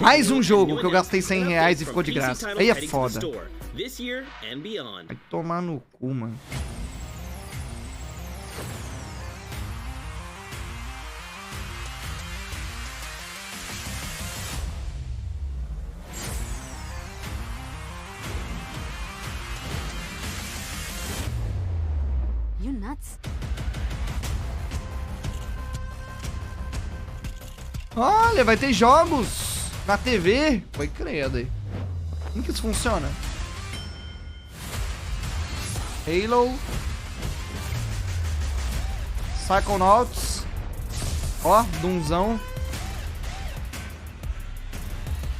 Mais um jogo que eu gastei R$100 e ficou de graça. Aí é foda. Vai tomar no cu, mano. You nuts? Olha, vai ter jogos na TV. Foi credo aí. Como que isso funciona? Halo. Psychonauts. Ó, Doomzão.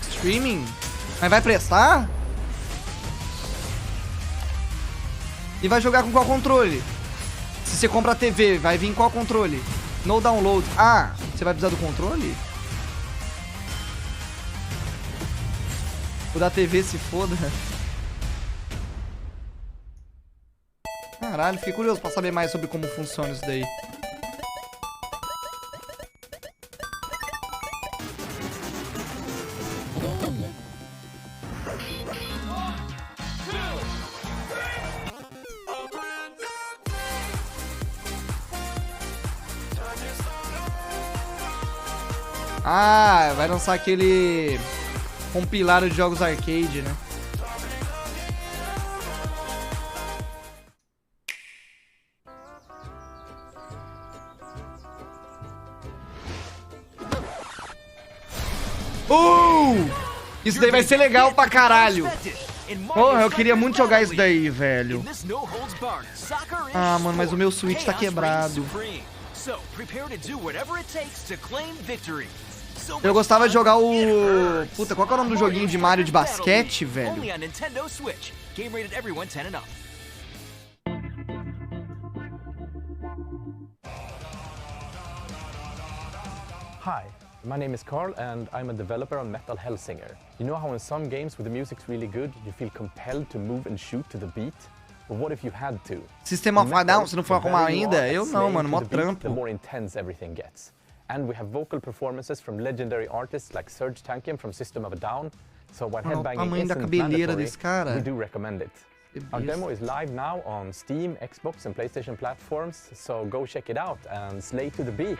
Streaming. Mas vai prestar? E vai jogar com qual controle? Se você compra a TV, vai vir qual controle? No download. Ah, você vai precisar do controle? O da TV se foda. Caralho, fiquei curioso pra saber mais sobre como funciona isso daí. Ah, vai lançar aquele compilado de jogos arcade, né? Isso daí vai ser legal pra caralho. Porra, eu queria muito jogar isso daí, velho. Ah, mano, mas o meu Switch tá quebrado. Eu gostava de jogar o... Puta, qual que é o nome do joguinho de Mario de basquete, velho? Hi, my name is Carl and I'm a developer on Metal Hellsinger. You know how in some games where the music's really good, you feel compelled to move and shoot to the beat? But what if you had to? Sistema of a Down, se não for arrumar ainda? Eu não, mano, mó trampo. The more intense everything gets. And we have vocal performances from legendary artists like Serge Tankian from System of a Down. So while headbanging isn't mandatory, we do recommend it. Our demo is live now on Steam, Xbox and PlayStation platforms, so go check it out and slay to the beat.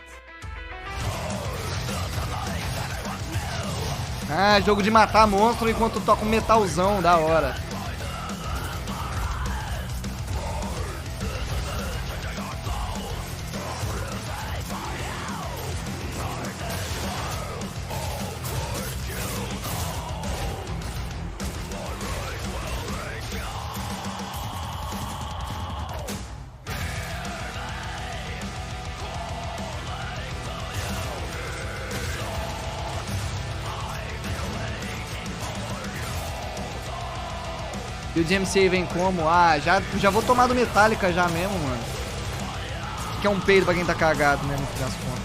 Ah, jogo de matar monstro enquanto toca um metalzão, da hora. E o DMCA vem como? Ah, já vou tomar do Metallica já mesmo, mano. Que é um peido pra quem tá cagado, né, no fim das contas.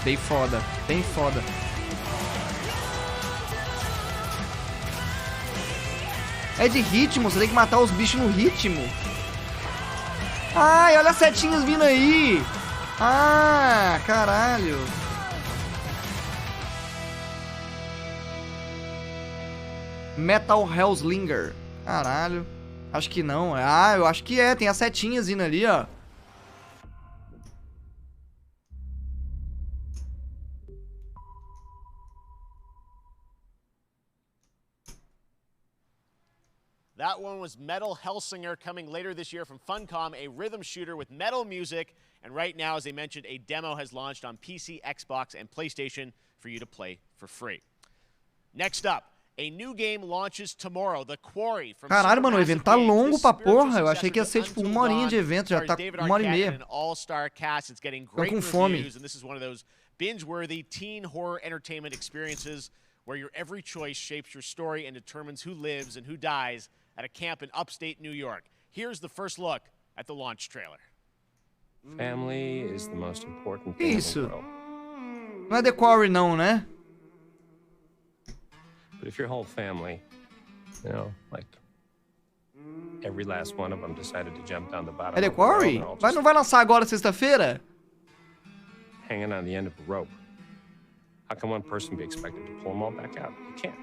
Bem foda, bem foda. É de ritmo, você tem que matar os bichos no ritmo. Ai, olha as setinhas vindo aí. Ah, caralho. Metal Hellsinger. Caralho. Acho que não. Ah, eu acho que é. Tem as setinhas indo ali, ó. That one was Metal Hellsinger, coming later this year from Funcom, a rhythm shooter with metal music. And right now, as I mentioned, a demo has launched on PC, Xbox, and PlayStation for you to play for free. Next up. A new game launches tomorrow, The Quarry. Caralho, mano, o evento tá longo pra porra. Eu achei que ia ser tipo uma horinha de evento, já tá 1h30. Tô com fome. This is one of those binge-worthy teen horror entertainment experiences where your every choice shapes your story and determines who lives and who dies at a camp in upstate New York. Here's the first look at the launch trailer. Family is the most important thing in the world. Não é The Quarry não, né? But if your whole family, you know, like Every last one of them decided to jump down the bottom. É The Quarry? Não vai lançar agora, sexta-feira? Hanging on the end of a rope. How can one person be expected to pull them all back out? You can't.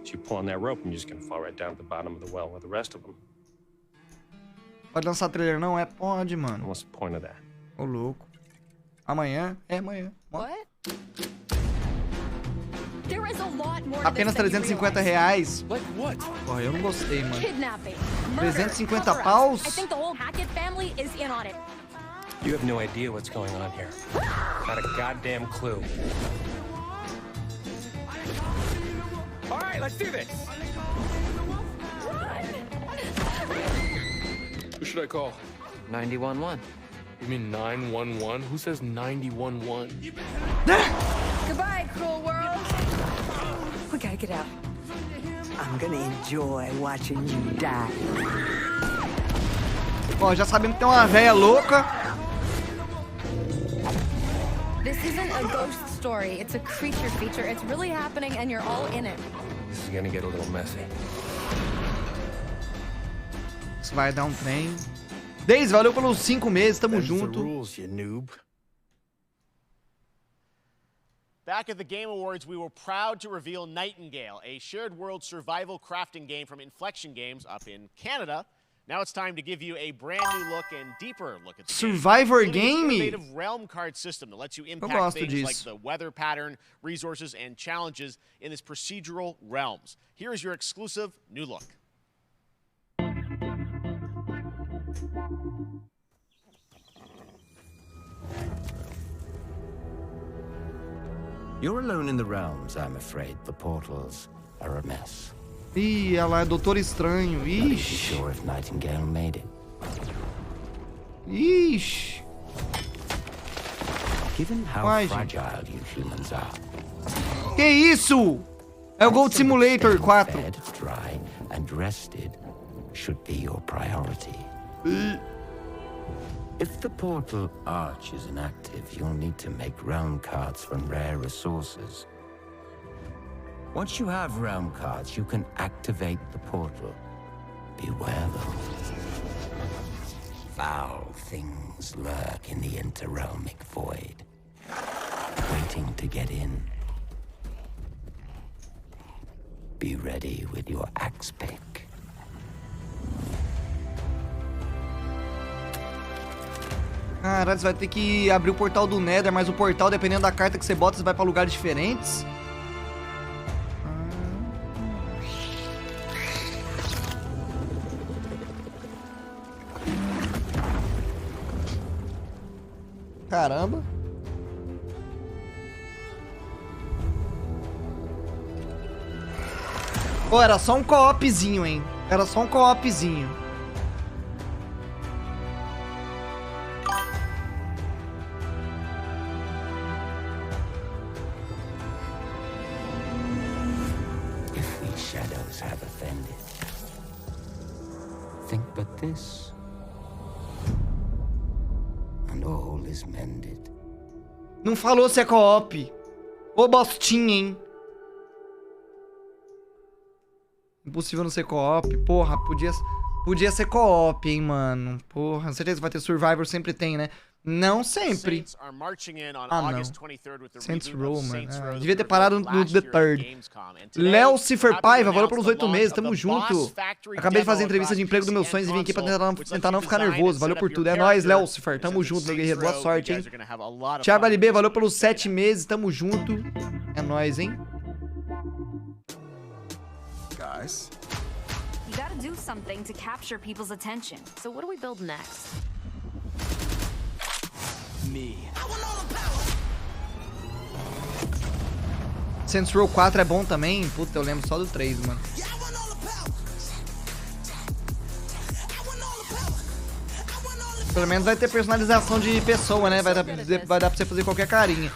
So you pull on that rope and you're just gonna fall right down at the bottom of the well with the rest of them. Pode lançar trailer não? Pode, mano. What's the point of that? Ô, louco. Amanhã? Amanhã. What? There is a lot more to Apenas this than you R$350. realize. Like what? Porra, eu não gostei, mano. Kidnapping, murder, 350 cover-ups. paus? I think the whole Hackett family is in on it. You have no idea what's going on here. Not a goddamn clue. All right, let's do this. Who should I call? 911. You mean 911? Who says 911? Goodbye, cruel world. We gotta get out. I'm gonna enjoy watching you die. Ó, já sabemos que tem uma véia louca. This isn't a ghost story. It's a creature feature. It's really happening and you're all in it. This is gonna get a little messy. Isso vai dar um trem. Daisy, valeu pelos 5 meses, tamo junto. Back at the Game Awards, we were proud to reveal Nightingale, a shared world survival crafting game from Inflection Games up in Canada. Now it's time to give you a brand new look and deeper look at the Survivor game. game? An innovative realm card system that lets you impact things like the weather pattern, resources, and challenges in this procedural realms. Here is your exclusive new look. You're alone in the realms, I'm afraid. The portals are a mess. Ih, ela é Doutor Estranho. Ixi. Not sure if Nightingale made it. Ixi. Given how fragile you humans are. Que isso? É o Gold Simulator 4. Fed, dry, and rested should be your priority. If the portal arch is inactive, you'll need to make realm cards from rare resources. Once you have realm cards, you can activate the portal. Beware though. Foul things lurk in the interrealmic void, waiting to get in. Be ready with your axe pick. Caralho, você vai ter que abrir o portal do Nether, mas o portal, dependendo da carta que você bota, você vai pra lugares diferentes. Caramba. Pô, era só um co-opzinho, hein? Era só um co-opzinho. If these shadows have offended, think but this, and all is mended. Não falou se é co-op. Ô, bostinha, hein? Impossível não ser co-op. Porra, podia ser co-op, hein, mano. Porra, certeza que vai ter Survivor, sempre tem, né? Não sempre. Ah, não. Saints Row, mano. Ah, devia ter parado no The Third. Léo Cifer Paiva, valeu pelos 8 meses, tamo junto. Acabei de fazer a entrevista de emprego dos meus sonhos e vim aqui pra tentar não ficar nervoso. Valeu por tudo. É nóis, Léo Cifer. Tamo junto, meu guerreiro. Boa sorte, hein? Thiago LB, valeu pelos 7 meses, tamo junto. É nóis, hein? Guys. You gotta do something to capture people's attention. So what do we build next? Me. Saints Row 4 é bom também? Puta, eu lembro só do 3, mano. Pelo menos vai ter personalização de pessoa, né? Vai dar pra você fazer qualquer carinha.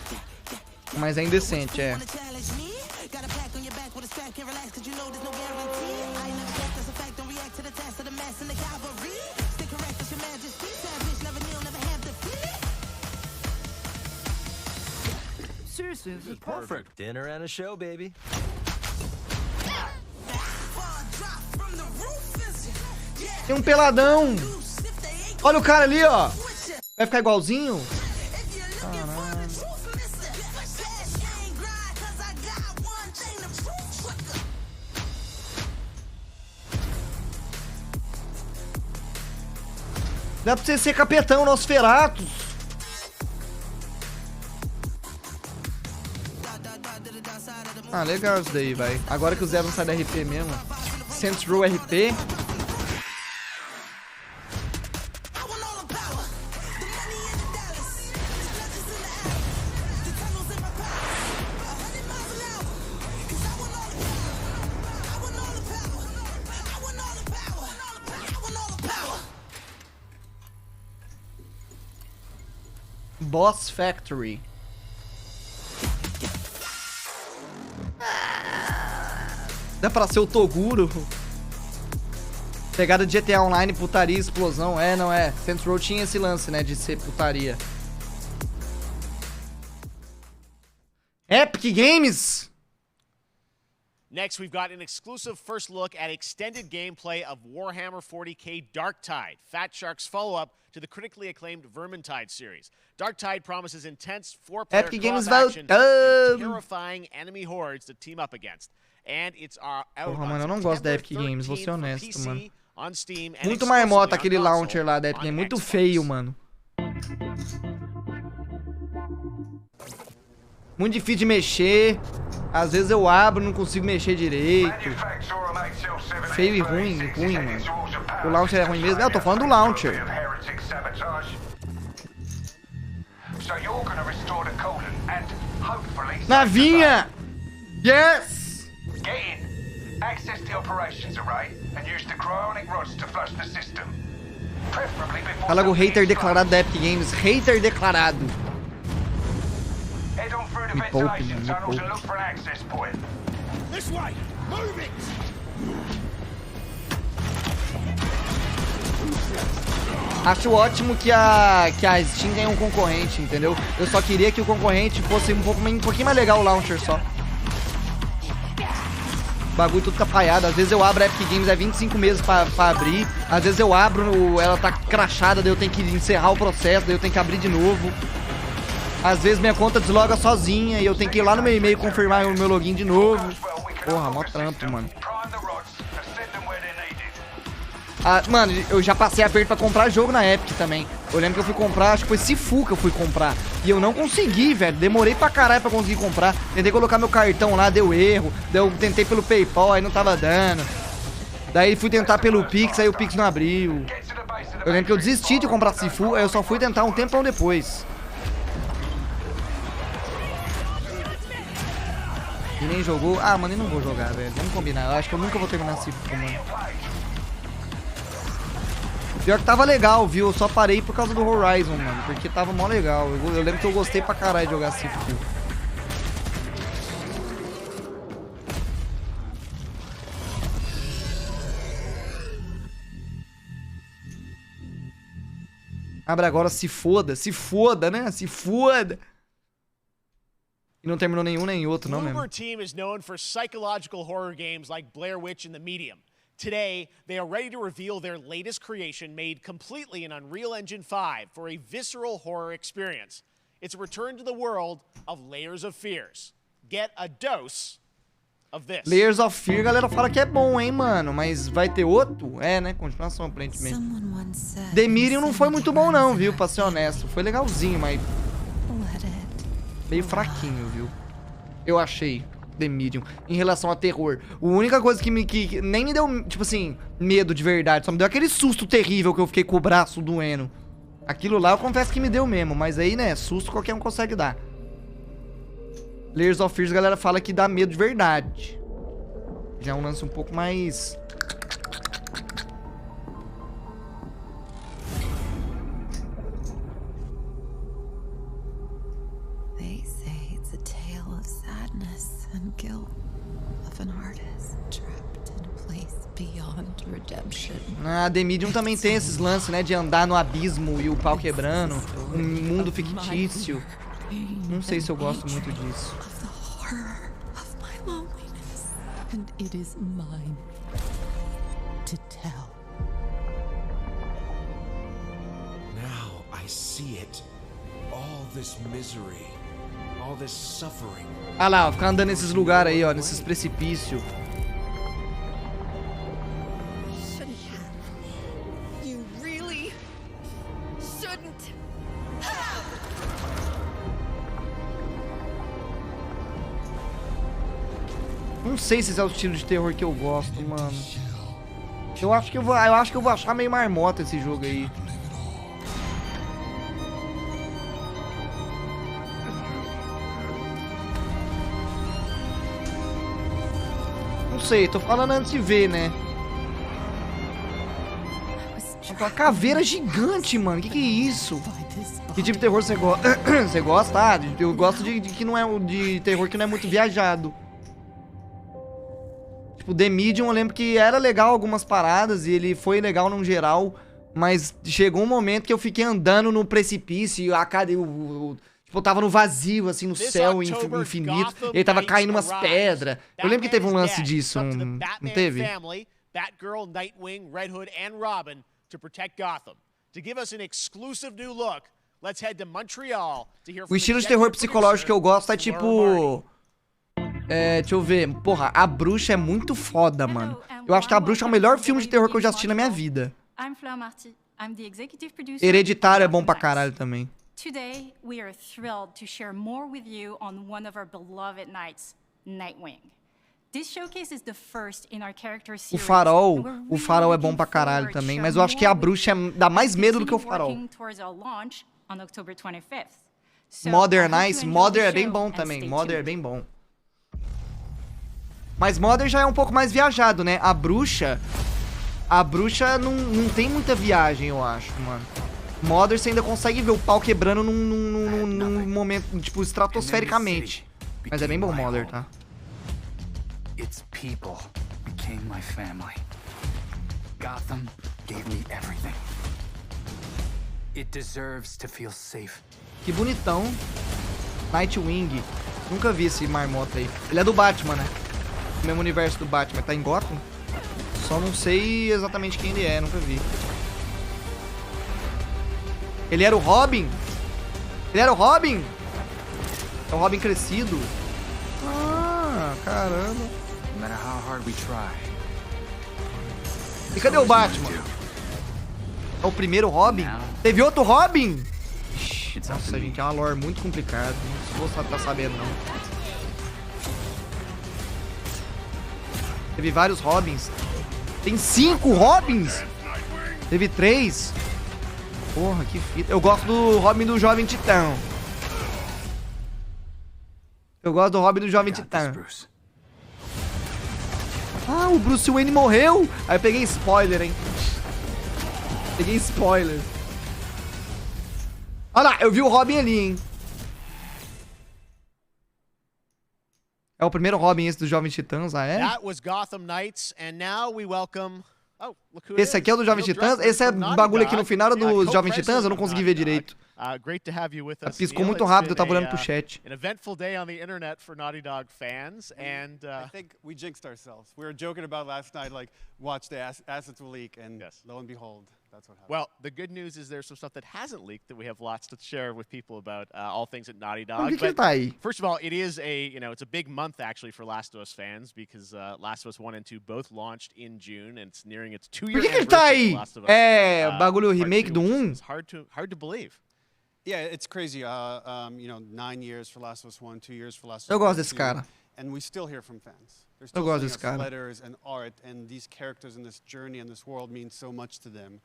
Mas é indecente, é. Seriously, this is perfect. Dinner and a show, baby. Tem um peladão. Olha o cara ali, ó. Vai ficar igualzinho? Caralho. Dá pra você ser capetão, Nosferatus. Ah, legal isso daí, vai. Agora que o Zé não sai da RP mesmo. Saints Row RP. Boss Factory. Dá pra ser o Toguro. Pegada de GTA Online, putaria, explosão. É, não é. Saints Row tinha esse lance, né, de ser putaria. Epic Games. Next, we've got an exclusive first look at extended gameplay of Warhammer 40k Darktide, Fat Shark's follow-up to the critically acclaimed Vermintide series. Darktide promises intense four-player co-op action and terrifying enemy hordes to team up against. And it's out Porra, mano, eu não gosto da Epic Games, vou ser honesto, PC, mano. on Steam, and Muito marmota exclusively aquele on console, launcher lá da Epic on Games, muito Xbox. feio, mano. Muito difícil de mexer. Às vezes eu abro, não consigo mexer direito. Feio e ruim, mano. O launcher é ruim mesmo. Eu tô falando do launcher. Navinha! Yes! Fala com o hater declarado da Epic Games. Hater declarado. Me poupe, mano, me poupe. Acho ótimo que a Steam tenha um concorrente, entendeu? Eu só queria que o concorrente fosse um pouquinho mais legal o launcher só. O bagulho tudo capaiado. Às vezes eu abro a Epic Games, é 25 meses pra abrir. Às vezes eu abro, ela tá crashada, daí eu tenho que encerrar o processo, daí eu tenho que abrir de novo. Às vezes minha conta desloga sozinha e eu tenho que ir lá no meu e-mail confirmar o meu login de novo. Porra, mó trampo, mano. Ah, mano, eu já passei aperto pra comprar jogo na Epic também. Eu lembro que eu fui comprar, acho que foi Sifu que eu fui comprar. E eu não consegui, velho. Demorei pra caralho pra conseguir comprar. Tentei colocar meu cartão lá, deu erro. Daí eu tentei pelo PayPal, aí não tava dando. Daí fui tentar pelo Pix, aí o Pix não abriu. Eu lembro que eu desisti de comprar Sifu, aí eu só fui tentar um tempão depois. E nem jogou. Ah, mano, eu não vou jogar, velho. Vamos combinar. Eu acho que eu nunca vou terminar Sifu, mano. Pior que tava legal, viu? Eu só parei por causa do Horizon, mano. Porque tava mó legal. Eu lembro que eu gostei pra caralho de jogar Sifu. Abre agora, se foda, né? Se foda. E não terminou nenhum nem outro, não mesmo. Bloober Team is known for psychological horror games like Blair Witch and The Medium. Today, they are ready to reveal their latest creation made completely in Unreal Engine 5 for a visceral horror experience. It's a return to the world of Layers of Fears. Get a dose of this. Layers of Fear, a galera fala que é bom, hein, mano. Mas vai ter outro? É, né? Continuação, aparentemente. The Medium não foi muito bom, não, viu? Pra ser honesto. Foi legalzinho, mas... meio fraquinho, viu? Eu achei The Medium em relação a terror. A única coisa que nem me deu, tipo assim, medo de verdade. Só me deu aquele susto terrível que eu fiquei com o braço doendo. Aquilo lá eu confesso que me deu mesmo. Mas aí, né, susto qualquer um consegue dar. Layers of Fears, a galera fala que dá medo de verdade. Já é um lance um pouco mais... They say it's a tale of sadness and guilt of an artist trapped in a place beyond redemption. Ah, The Medium também tem esses lances, né, de andar no abismo e o pau quebrando, um mundo fictício. Não sei se eu gosto muito disso. And it is mine to tell. see it. All this misery, all this suffering. Ah lá, ó, ficar andando nesses lugares aí, ó, nesses precipícios. You really shouldn't. Não sei se esse é o estilo de terror que eu gosto, mano. Eu acho que eu vou achar meio marmota esse jogo aí. Não sei, tô falando antes de ver, né? Uma caveira gigante, mano. Que é isso? Que tipo de terror você gosta? Você gosta? Ah, eu gosto de que não é de terror que não é muito viajado. Tipo, The Medium, eu lembro que era legal algumas paradas e ele foi legal no geral, mas chegou um momento que eu fiquei andando no precipício e tipo, eu tava no vazio, assim, no céu infinito, e aí tava caindo umas pedras. Eu lembro que teve um lance disso, não teve? Batgirl, Nightwing, Red Hood, and Robin to protect Gotham. To give us an exclusive new look, let's head to Montreal to hear from O estilo de terror psicológico que eu gosto é tipo... deixa eu ver. Porra, A Bruxa é muito foda, mano. Eu acho que A Bruxa é o melhor filme de terror que eu já assisti na minha vida. Hereditário é bom pra caralho também. Today, we are thrilled to share more with you on one of our beloved knights, Nightwing. This showcase is the first in our character series. O Farol é bom pra caralho também, mas eu acho que A Bruxa dá mais medo do que o Farol. Modern Nice, Modern é bem bom também, Modern é bem bom. Mas Modern já é um pouco mais viajado, né? A Bruxa não tem muita viagem, eu acho, mano. Modern você ainda consegue ver o pau quebrando num momento, tipo, estratosfericamente. Mas é bem bom Modern, tá? Its people became my family. Gotham gave me everything. It deserves to feel safe. Que bonitão. Nightwing. Nunca vi esse marmota aí. Ele é do Batman, né? O mesmo universo do Batman. Tá em Gotham? Só não sei exatamente quem ele é, nunca vi. Ele era o Robin? Ele era o Robin? É o Robin crescido. Ah, caramba. No matter how hard we try. E cadê o Batman? É o primeiro Robin? Teve outro Robin? Nossa, gente, é uma lore muito complicada. Não vou estar sabendo, não. Teve vários Robins. Tem 5 Robins? Teve 3. Porra, que fita. Eu gosto do Robin do Jovem Titã. Eu gosto do Robin do Jovem Titã. Ah, o Bruce Wayne morreu. Aí eu peguei spoiler, hein. Peguei spoiler. Olha lá, eu vi o Robin ali, hein. É o primeiro Robin esse dos Jovens Titãs, ah é? Esse aqui é o do Jovens Titãs? Esse é bagulho aqui no final dos Jovens Titãs? Eu não consegui ver direito. Piscou muito rápido, eu tava olhando pro chat. An eventful day on the internet for Naughty Dog fans, and I think we jinxed ourselves. We were joking about last night, like, watch the assets will leak, and lo and behold, that's what happened. Well, the good news is there's some stuff that hasn't leaked that we have lots to share with people about all things at Naughty Dog. But first of all, it is it's a big month actually for Last of Us fans because Last of Us 1 and 2 both launched in June, and it's nearing its 2-year anniversary. Por que ele tá aí? É bagulho remake do 1? It's hard to believe. Yeah, it's crazy. 9 years for Last of Us 1, 2 years for Last of Us 2. Eu gosto desse cara. And we still hear from fans. They're Eu still gosto sending desse us cara. letters and art, and these characters in this journey and this world mean so much to them.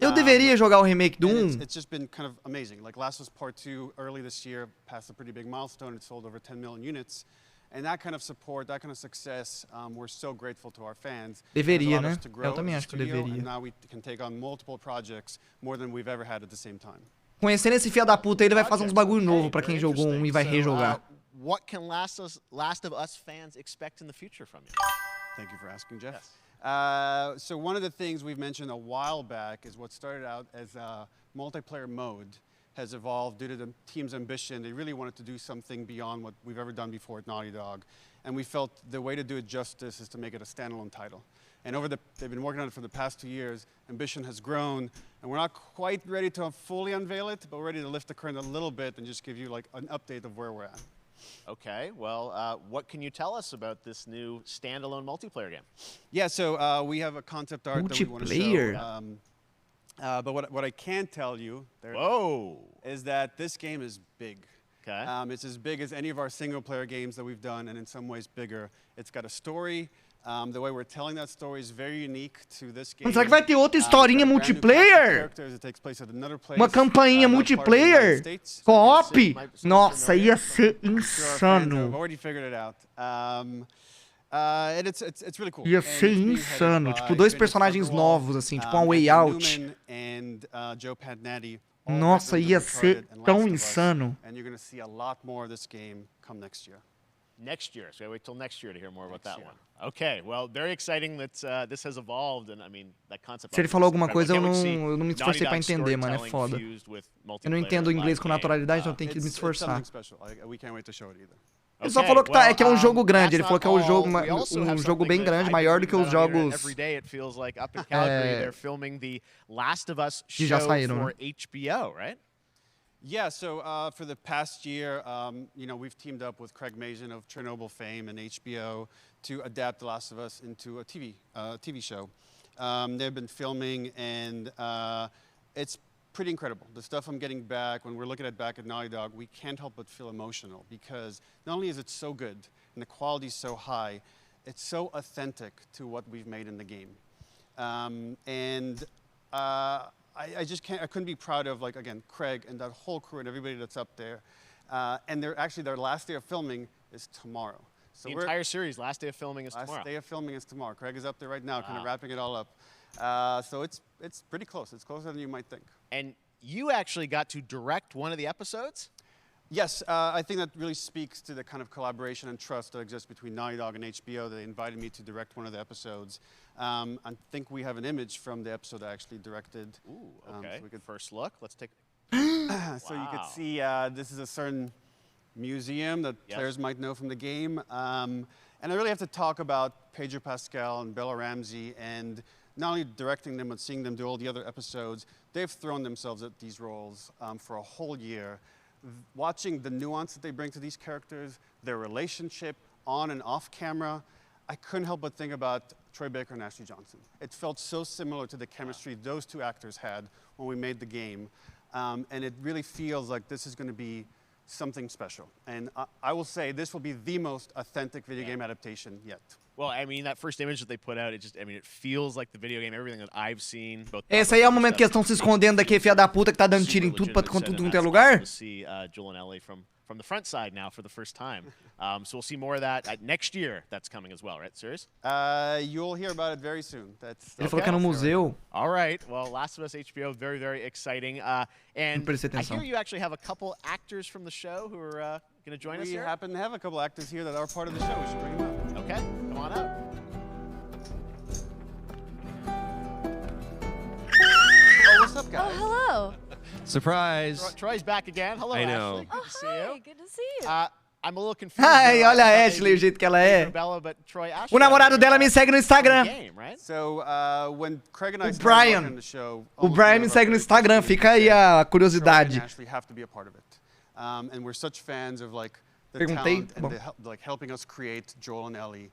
Eu deveria jogar o remake do 1. It's just been kind of amazing. Like Last of Us Part 2 early this year passed a pretty big milestone. It sold over 10 million units. And that kind of support, that kind of success, we're so grateful to our fans. Deveria, né? Eu também acho que eu deveria. And now we can take on multiple projects more than we've ever had at the same time. Conhecendo esse filho da puta, ele vai fazer uns bagulho novo pra quem jogou um e vai rejogar. What can Last of Us fans expect in the future from you? Thank you for asking, Jeff. Yes. So one of the things we've mentioned a while back is what started out as a multiplayer mode has evolved due to the team's ambition. They really wanted to do something beyond what we've ever done before at Naughty Dog. And we felt the way to do it justice is to make it a standalone title. And they've been working on it for the past 2 years. Ambition has grown, and we're not quite ready to fully unveil it, but we're ready to lift the curtain a little bit and just give you like an update of where we're at. Okay, well, what can you tell us about this new standalone multiplayer game? Yeah, so we have a concept art that we want to show. But what I can tell you is that this game is big. Okay. It's as big as any of our single-player games that we've done, and in some ways bigger. It's got a story. The way we're telling that story is very unique to this game. Será que vai ter outra historinha multiplayer? Uma campainha multiplayer? Co-op? Nossa, ia ser insano. I've already figured it out. It's really cool. Ia ser insano. Tipo, 2 personagens novos, assim, tipo um Way Out. Nossa, ia ser tão insano. And you're going to see a lot more of this game come next year. Next year, so I wait till next year to hear more about that one. Okay, well, very exciting that this has evolved, and I mean that concept. Se ele falou alguma coisa, eu não me esforcei pra entender, mano, é foda. Eu não entendo inglês com naturalidade, então eu tenho que me esforçar. Ele só falou que, que é um jogo grande, ele falou que é um jogo bem grande, maior do que os jogos que já saíram, né? HBO, right? Yeah, so for the past year, you know, we've teamed up with Craig Mazin of Chernobyl fame and HBO to adapt The Last of Us into a TV show. They've been filming, and it's pretty incredible. The stuff I'm getting back, when we're looking back at Naughty Dog, we can't help but feel emotional, because not only is it so good and the quality is so high, it's so authentic to what we've made in the game. I just can't, I couldn't be proud of, like, again, Craig and that whole crew and everybody that's up there. And their last day of filming is tomorrow. So the entire series, last day of filming is tomorrow. Last day of filming is tomorrow. Craig is up there right now, kind of wrapping it all up. So it's pretty close. It's closer than you might think. And you actually got to direct one of the episodes? Yes, I think that really speaks to the kind of collaboration and trust that exists between Naughty Dog and HBO. They invited me to direct one of the episodes. I think we have an image from the episode I actually directed. Ooh, okay. So we could first look. Let's take. So you could see this is a certain museum that players might know from the game. And I really have to talk about Pedro Pascal and Bella Ramsey, and not only directing them, but seeing them do all the other episodes. They've thrown themselves at these roles for a whole year. Watching the nuance that they bring to these characters, their relationship on and off camera, I couldn't help but think about Troy Baker and Ashley Johnson. It felt so similar to the chemistry those two actors had when we made the game. And it really feels like this is going to be something special. And I will say this will be the most authentic video game adaptation yet. Well, I mean, that first image that they put out, it feels like the video game, everything that I've seen. Esse aí é o momento que eles estão se escondendo daquele filho da puta que tá dando tiro em tudo pra tudo em lugar? See Joel and Ellie from the front side now for the first time. So we'll see more of that next year. That's coming as well, right? Serious? You'll hear about it very soon. Ele falou que é no museu. All right. Well, Last of Us HBO, very, very exciting. And I hear you actually have a couple actors from the show who are going to join us here. We happen to have a couple actors here that are part of the show. We should bring them up. Okay, come on up. Oh, what's up, guys? Oh, hello. Surprise. Troy's back again. Hello, I know. Ashley. Good to see you. Good to see you. I'm a little confused. Ai, olha a Ashley, o jeito que ela é. O namorado dela me segue no Instagram. So, when Craig and I started working on the show, o Brian me segue no Instagram, fica aí a curiosidade. Craig and Ashley have to be a part of it. And we're such fans of, like, the talent and like helping us create Joel and Ellie.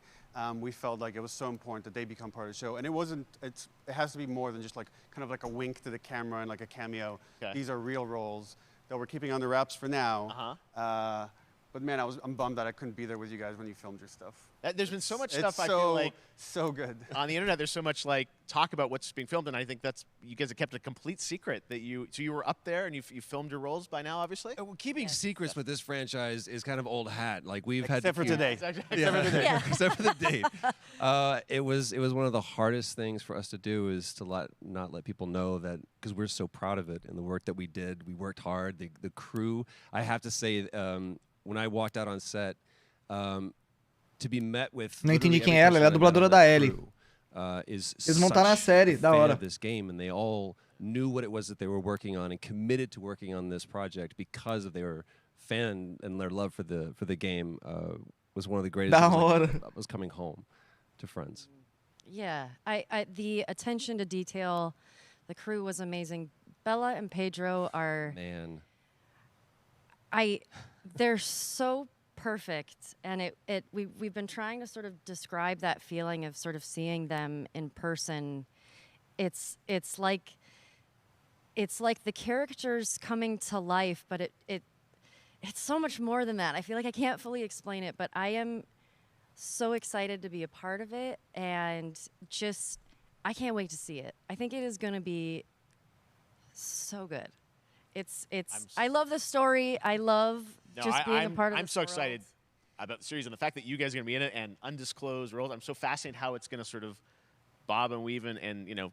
We felt like it was so important that they become part of the show. And it has to be more than just like kind of like a wink to the camera and like a cameo. Okay. These are real roles that we're keeping under wraps for now. But man, I'm bummed that I couldn't be there with you guys when you filmed your stuff. There's been so much stuff I feel like so good on the internet. There's so much like talk about what's being filmed, and I think that's you guys have kept a complete secret that you were up there and you filmed your roles by now, obviously. Well, keeping secrets with this franchise is kind of old hat. Like we've except for today. Except for the date. It was one of the hardest things for us to do is to not let people know that, because we're so proud of it and the work that we did. We worked hard. The crew. I have to say, when I walked out on set. To be met with não entendi quem é ela é a dubladora da Ellie. Eles montaram a série, da hora. This game, and they all knew what it was that they were working on and committed to working on this project because of their fan and their love for the game was one of the greatest things that was coming home to friends. Yeah, the attention to detail, the crew was amazing. Bella and Pedro are they're so perfect, and we've been trying to sort of describe that feeling of sort of seeing them in person. It's like the characters coming to life, but it's so much more than that. I feel like I can't fully explain it, but I am so excited to be a part of it, and just I can't wait to see it. I think it is going to be so good. I love the story. I love just being a part of it. I'm so excited about the series and the fact that you guys are going to be in it and undisclosed roles. I'm so fascinated how it's going to sort of bob and weave and you know,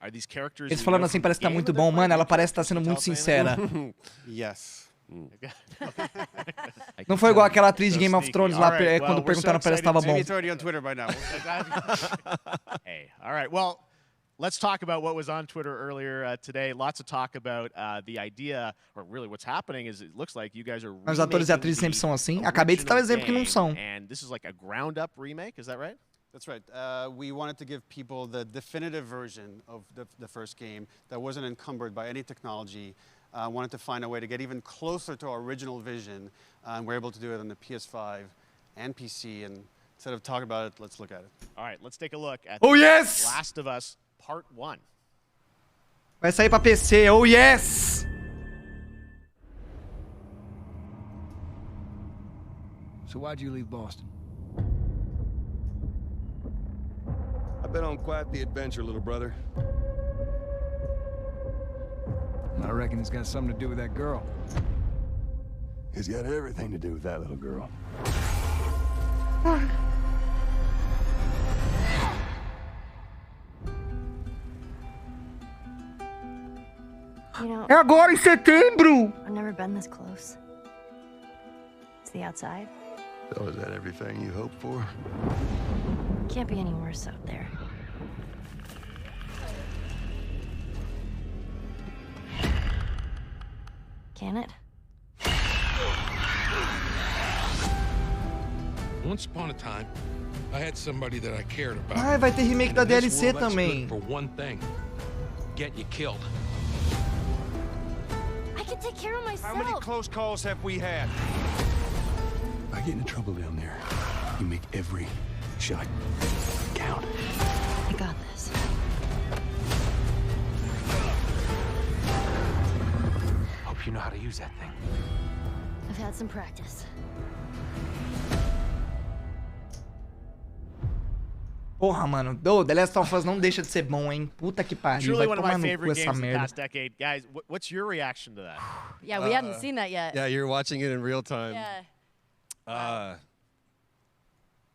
are these characters. Eles falando assim parece que tá muito bom, mano. Ela parece estar sendo muito sincera. Yes. Não foi igual aquela atriz de Game of Thrones lá quando perguntaram pra ela se estava bom. Maybe it's already on Twitter by now. Hey, all right. Well, let's talk about what was on Twitter earlier today. Lots of talk about the idea, or really what's happening is it looks like you guys are. Os atores e atrizes sempre são assim. Acabei de dar o exemplo que não são. And this is like a ground-up remake. Is that right? That's right. We wanted to give people the definitive version of the first game that wasn't encumbered by any technology. Wanted to find a way to get even closer to our original vision. We're able to do it on the PS5 and PC. And instead of talking about it, let's look at it. All right, let's take a look at yes! Last of Us Part 1. Vai sair pra PC. Oh, yes! So why'd you leave Boston? I've been on quite the adventure, little brother. I reckon it's got something to do with that girl. It's got everything to do with that little girl. You know, É agora em setembro. I've never been this close. It's the outside. So is that everything you hoped for? Can't be any worse out there. Can it? Once upon a time, I had somebody that I cared about. Ah, vai ter remake da DLC também. For one thing, get you killed. I can take care of myself. How many close calls have we had? I get into trouble down there. You make every shot count. I got this. Hope you know how to use that thing. I've had some practice. Porra, mano. The Last of Us não deixa de ser bom, hein? Puta que pariu. Truly Vai one of tomar my no cu favorite essa games of the merda. past decade. Guys, what's your reaction to that? Yeah, we hadn't seen that yet. Yeah, you're watching it in real time. Yeah.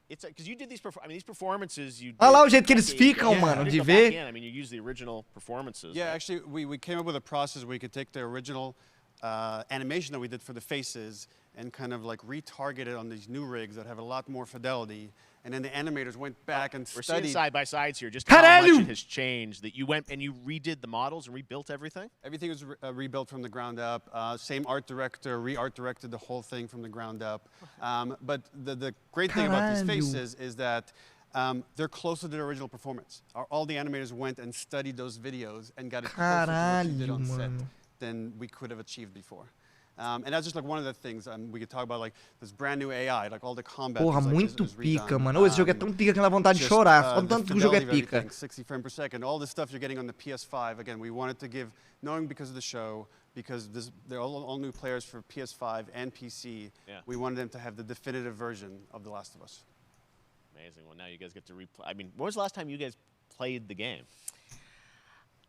It's because you did these. These performances. You. Olha lá o jeito que eles ficam, mano, de ver. I mean, you use the original performances. Yeah, actually, we came up with a process where we could take the original animation that we did for the faces and kind of like retarget it on these new rigs that have a lot more fidelity. And then the animators went back and We're studied. seeing side by sides here, just how much it has changed. That you went and you redid the models and rebuilt everything. Everything was rebuilt from the ground up. Same art director, re-art directed the whole thing from the ground up. But the great thing about these faces is that they're closer to the original performance. All the animators went and studied those videos and got it closer to what you did on set than we could have achieved before. And that's just like one of the things we could talk about, like this brand new AI, like all the combat. Porra, muito pica, mano. Esse jogo é tão pica que dá vontade de chorar. Só tanto que o jogo é pica. 60 frames per second, all the stuff you're getting on the PS5. Again, we wanted to give, knowing because of the show, because they're all new players for PS5 and PC. Yeah. We wanted them to have the definitive version of The Last of Us. Amazing. Well, now you guys get to replay. I mean, when was the last time you guys played the game?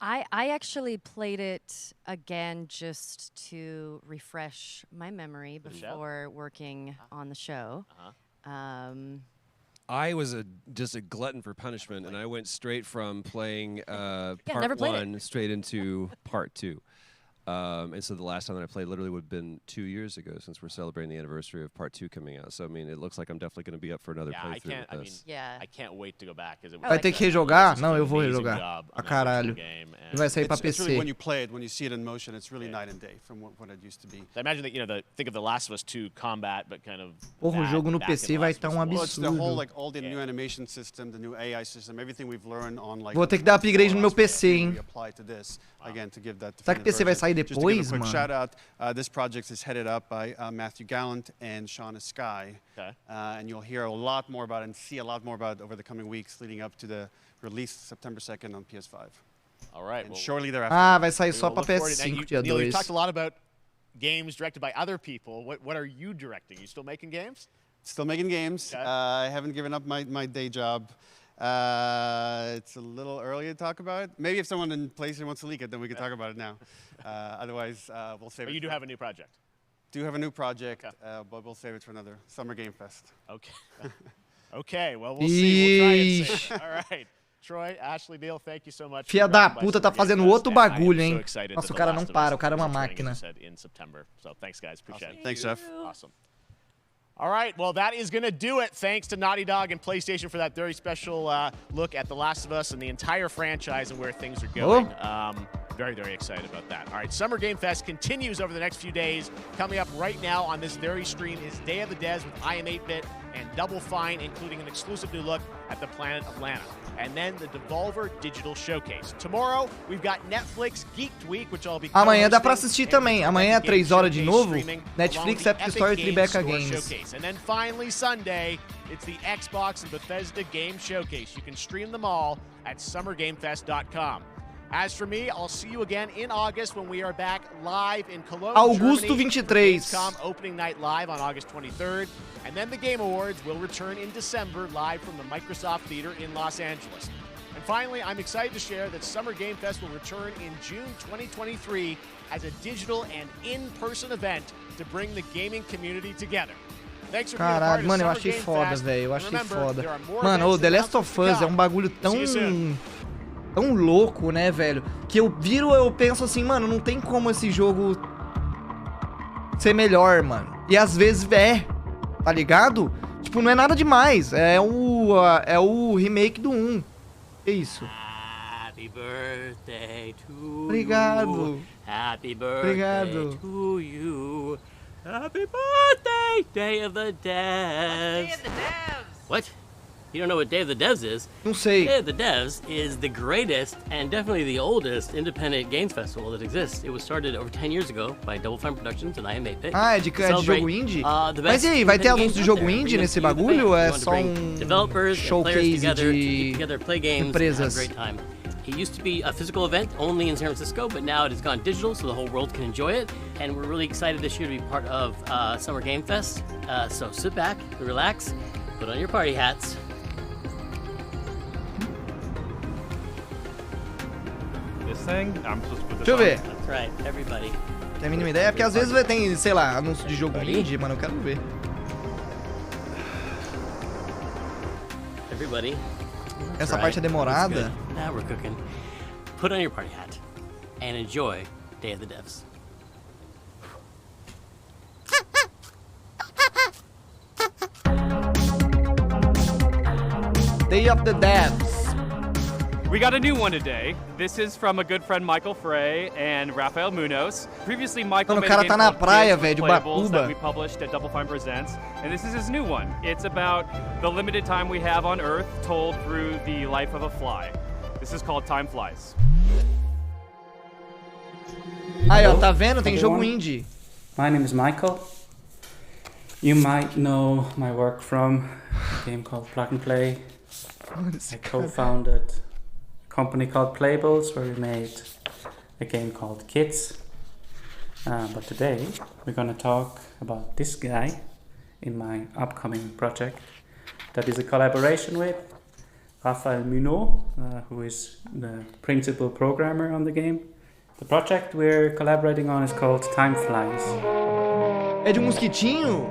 I actually played it again just to refresh my memory before working on the show. I was just a glutton for punishment, and I went straight from playing part never played one straight into part two. And so the last time that I played literally would have been 2 years ago, since we're celebrating the anniversary of Part 2 coming out. So I mean, it looks like I'm definitely going to be up for another playthrough with this. I can't wait to go back. Vai ter que rejogar? Não, eu vou rejogar. Pra caralho. E vai sair pra It's really PC. when you play it, when you see it in motion, it's really night and day from what it used to be. I imagine that think of The Last of Us 2 combat, but kind of. Porra, o jogo no PC vai estar um Well, it's the whole absurdo. all the new animation system, the new AI system, everything we've learned on like. Vou ter que dar upgrade no meu PC, hein? Apply to this again to give that. Será que o PC vai sair Just to give a depois, quick mano? shout out. This project is headed up by Matthew Gallant and Shauna Sky, and you'll hear a lot more about it and see a lot more about it over the coming weeks leading up to the release September 2nd on PS5. All right. And shortly thereafter. Ah, vai sair só pra PS5 dia Neil, 2. you talked a lot about games directed by other people. What are you directing? You still making games? Still making games. I haven't given up my day job. It's a little early to talk about it. Maybe if someone in PlayStation wants to leak it, then we can talk about it now. Otherwise, we'll save it. But you do have a new project. Do have a new project, but we'll save it for another Summer Game Fest. Okay. Okay, well, we'll see. We'll try and see. All right. Troy, Ashley, Neil, thank you so much. Filha da puta, tá fazendo outro bagulho, hein? Nossa, o cara não para, o cara é uma máquina. In September. So thanks, guys. Appreciate it. Thanks, Jeff. Awesome. All right, well, that is going to do it. Thanks to Naughty Dog and PlayStation for that very special look at The Last of Us and the entire franchise and where things are going. Very, very excited about that. All right, Summer Game Fest continues over the next few days. Coming up right now on this very stream is Day of the Devs with I Am 8-Bit and Double Fine, including an exclusive new look at the planet Atlanta. And then the Devolver Digital Showcase. Tomorrow, we've got Netflix Geeked Week, which I'll be Amanhã dá pra assistir também. Amanhã é 3 horas de novo. Netflix, Epic Store e Tribeca Games. And then finally Sunday, it's the Xbox and Bethesda Game Showcase. You can stream them all at summergamefest.com. As for me, I'll see you again in August when we are back live in Cologne, Augusto Germany, 23. Gamescom opening night live on August 23rd. And then the Game Awards will return in December live from the Microsoft Theater in Los Angeles. And finally, I'm excited to share that Summer Game Fest will return in June 2023 as a digital and in-person event to bring the gaming community together. Thanks for being a part Caralho, of mano, eu Summer achei Game foda, Fest. velho. Eu And achei remember, foda. there are more Mano, o events The than Last of that Us to é um bagulho tão... See you soon. tão louco, né, velho? Que eu viro, eu penso assim, mano, não tem como esse jogo ser melhor, mano. E às vezes é, tá ligado? Tipo, não é nada demais. É o remake do 1. Que isso? Happy birthday to Obrigado. you. Happy birthday Obrigado. to you. Happy birthday, Day of the Devs. Day of the Devs? What? You don't know what Day of the Devs is? Não sei. Day of the Devs is the greatest and definitely the oldest independent games festival that exists. It was started over 10 years ago by Double Fine Productions and I Am 8-Bit. Ah, é de jogo indie? Mas e aí, vai ter anúncio de jogo indie nesse bagulho ou é só um showcase de empresas? It used to be a physical event only in San Francisco, but now it has gone digital so the whole world can enjoy it. And we're really excited this year to be part of Summer Game Fest. So sit back, relax, put on your party hats. This thing? I'm supposed to put this Deixa eu ver. That's right, everybody. Tem a mínima ideia? Porque às vezes tem, sei lá, anúncio de jogo indie, mano, eu quero ver. Everybody. Essa parte é demorada. Now we're cooking. Put on your party hat and enjoy Day of the Devs. Day of the Devs. We got a new one today. This is from a good friend Michael Frey and Rafael Munoz. Previously, Michael Mano, o made cara a tá game na called praia, Kids with velho, Playables that Ubatuba. we published at Double Fine Presents, and this is his new one. It's about the limited time we have on Earth told through the life of a fly. This is called Time Flies. Aí, ó, tá vendo? Tem jogo indie. My name is Michael. You might know my work from a game called Plug and Play. I co-founded a company called Playables where we made a game called Kids. But today we're gonna talk about this guy in my upcoming project that is a collaboration with Rafael Munoz, who is the principal programmer on the game. The project we're collaborating on is called Time Flies. É de um mosquitinho?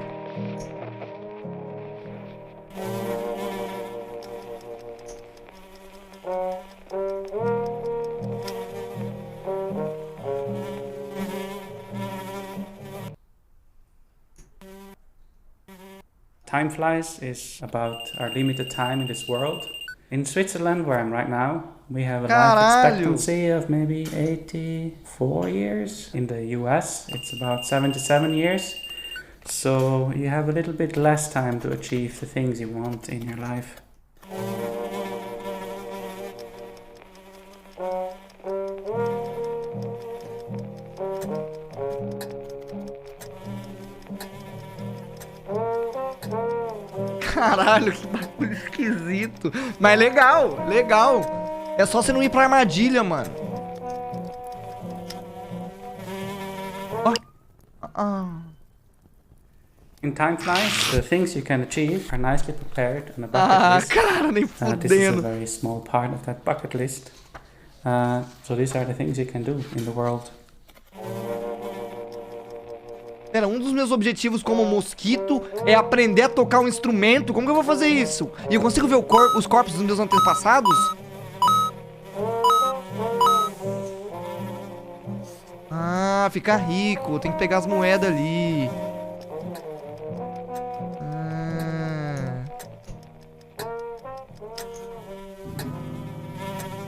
Time flies is about our limited time in this world. In Switzerland, where I'm right now, we have a life expectancy of maybe 84 years. In the US, it's about 77 years. So you have a little bit less time to achieve the things you want in your life. Caralho, que bagulho esquisito. Mas legal, legal. É só você não ir pra armadilha, mano. In Time Flies, the things you can achieve are nicely prepared on a bucket list. Cara, nem fudendo. This is a very small part of that bucket list. So these are the things you can do in the world. Pera, um dos meus objetivos como mosquito é aprender a tocar um instrumento. Como que eu vou fazer isso? E eu consigo ver os corpos dos meus antepassados? Ah, ficar rico. Tem que pegar as moedas ali.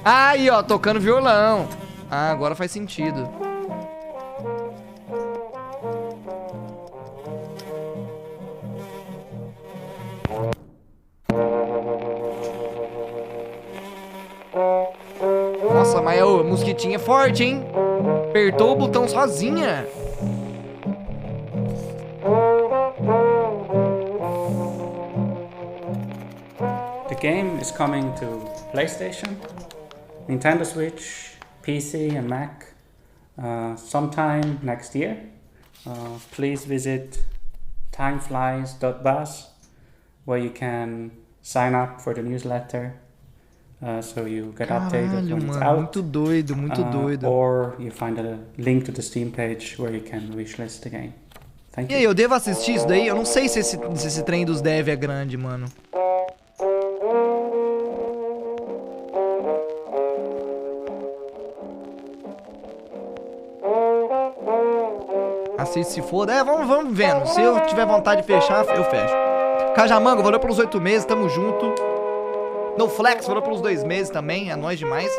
Aí, ó, tocando violão. Ah, agora faz sentido. Nossa, mas o mosquitinho é forte, hein? Apertou o botão sozinha. The game is coming to PlayStation, Nintendo Switch, PC and Mac sometime next year. Please visit timeflies.buzz where you can sign up for the newsletter so you get updated when it's out. Muito doido, muito doido. Or you find a link to the Steam page where you can wishlist the game. Thank you. E aí, eu devo assistir isso daí? Eu não sei se esse trem dos dev é grande, mano. Assiste se for. É, vamos vendo. Se eu tiver vontade de fechar, eu fecho. Cajamango, valeu pelos 8 meses, tamo junto. No Flex, valeu pelos 2 meses também, é nóis demais.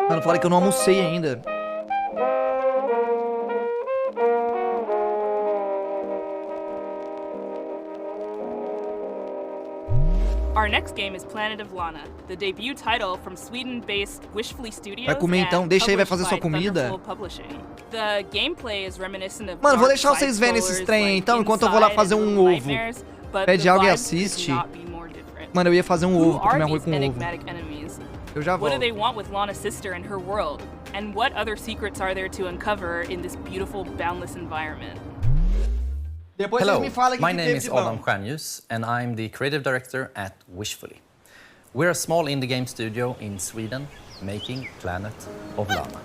Mano, fala que eu não almocei ainda. Our next game is Planet of Lana, the debut title from Sweden-based Wishfully Studios. Vai comer então, deixa aí, vai fazer sua comida. The gameplay is reminiscent of Mano, vou deixar vocês verem esses trem então, enquanto eu vou lá fazer um ovo. Pede algo e assiste. Mano, eu ia fazer um ovo, comer arroz com ovo. Eu já volto. What do they want with Lana's sister and her world? And what other secrets are there to uncover in this beautiful, boundless environment? Hello, my name is Adam Stjernljus and I'm the creative director at Wishfully. We're a small indie game studio in Sweden making Planet of Lana.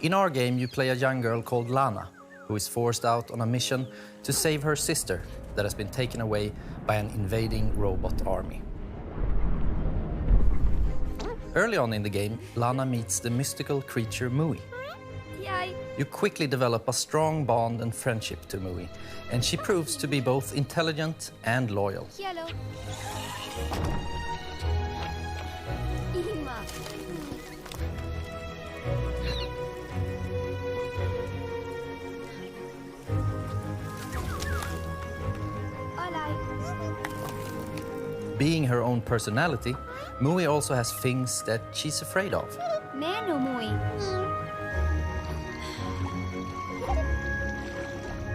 In our game, you play a young girl called Lana, who is forced out on a mission to save her sister that has been taken away by an invading robot army. Early on in the game, Lana meets the mystical creature Mui. Yay. You quickly develop a strong bond and friendship to Mui, and she proves to be both intelligent and loyal. Yellow. Being her own personality, Mui also has things that she's afraid of. Mano Mui.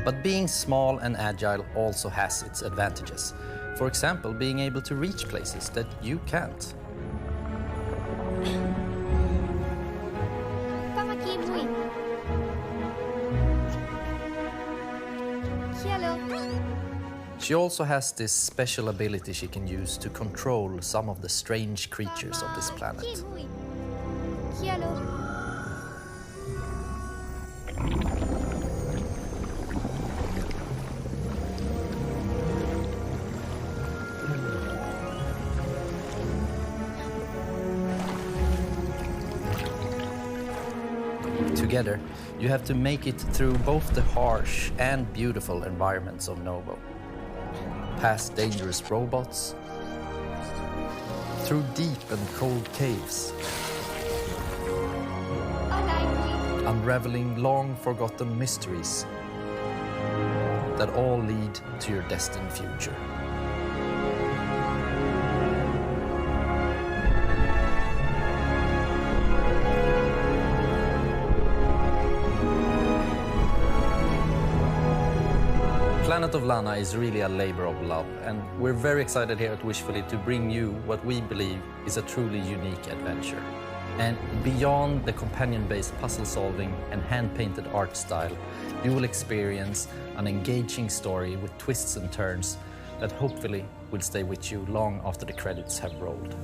But being small and agile also has its advantages. For example, being able to reach places that you can't. Pamaki Mui. Hello. She also has this special ability she can use to control some of the strange creatures of this planet. Together, you have to make it through both the harsh and beautiful environments of Novo. Past dangerous robots, through deep and cold caves, unraveling long-forgotten mysteries that all lead to your destined future. Planet of Lana is really a labor of love, and we're very excited here at Wishfully to bring you what we believe is a truly unique adventure. And beyond the companion-based puzzle solving and hand-painted art style, you will experience an engaging story with twists and turns that hopefully will stay with you long after the credits have rolled.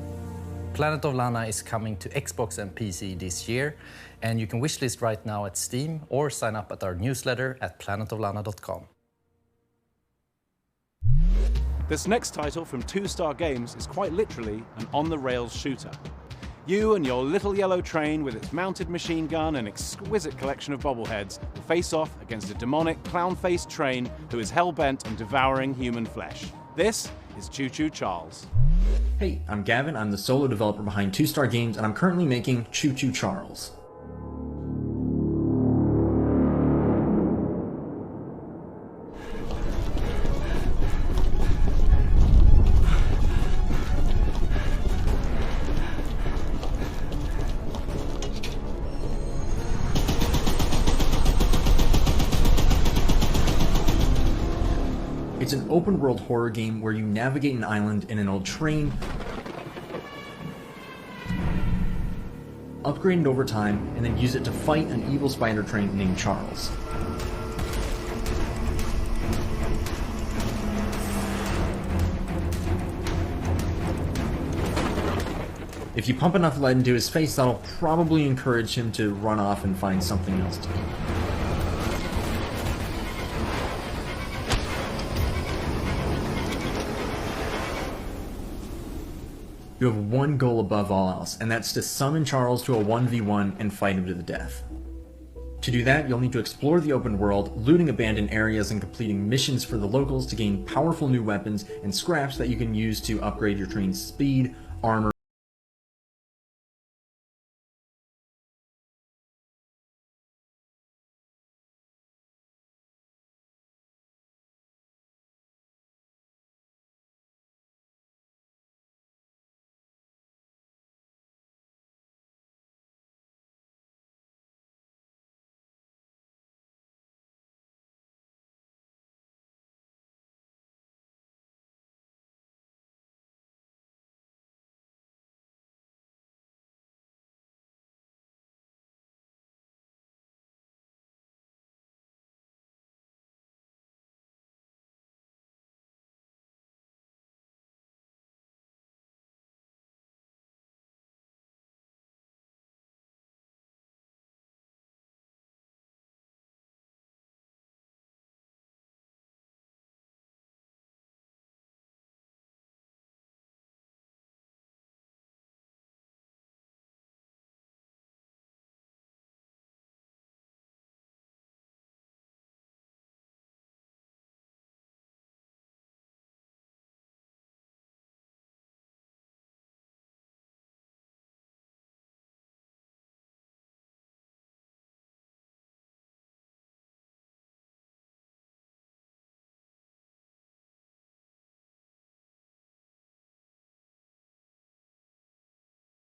Planet of Lana is coming to Xbox and PC this year, and you can wishlist right now at Steam or sign up at our newsletter at planetoflana.com. This next title from 2-Star Games is quite literally an on-the-rails shooter. You and your little yellow train with its mounted machine gun and exquisite collection of bobbleheads will face off against a demonic, clown-faced train who is hell-bent on devouring human flesh. This is Choo Choo Charles. Hey, I'm Gavin. I'm the solo developer behind 2-Star Games, and I'm currently making Choo Choo Charles. It's an open-world horror game where you navigate an island in an old train, upgrade it over time, and then use it to fight an evil spider train named Charles. If you pump enough lead into his face, that'll probably encourage him to run off and find something else to eat. You have one goal above all else, and that's to summon Charles to a 1v1 and fight him to the death. To do that, you'll need to explore the open world, looting abandoned areas and completing missions for the locals to gain powerful new weapons and scraps that you can use to upgrade your train's speed, armor,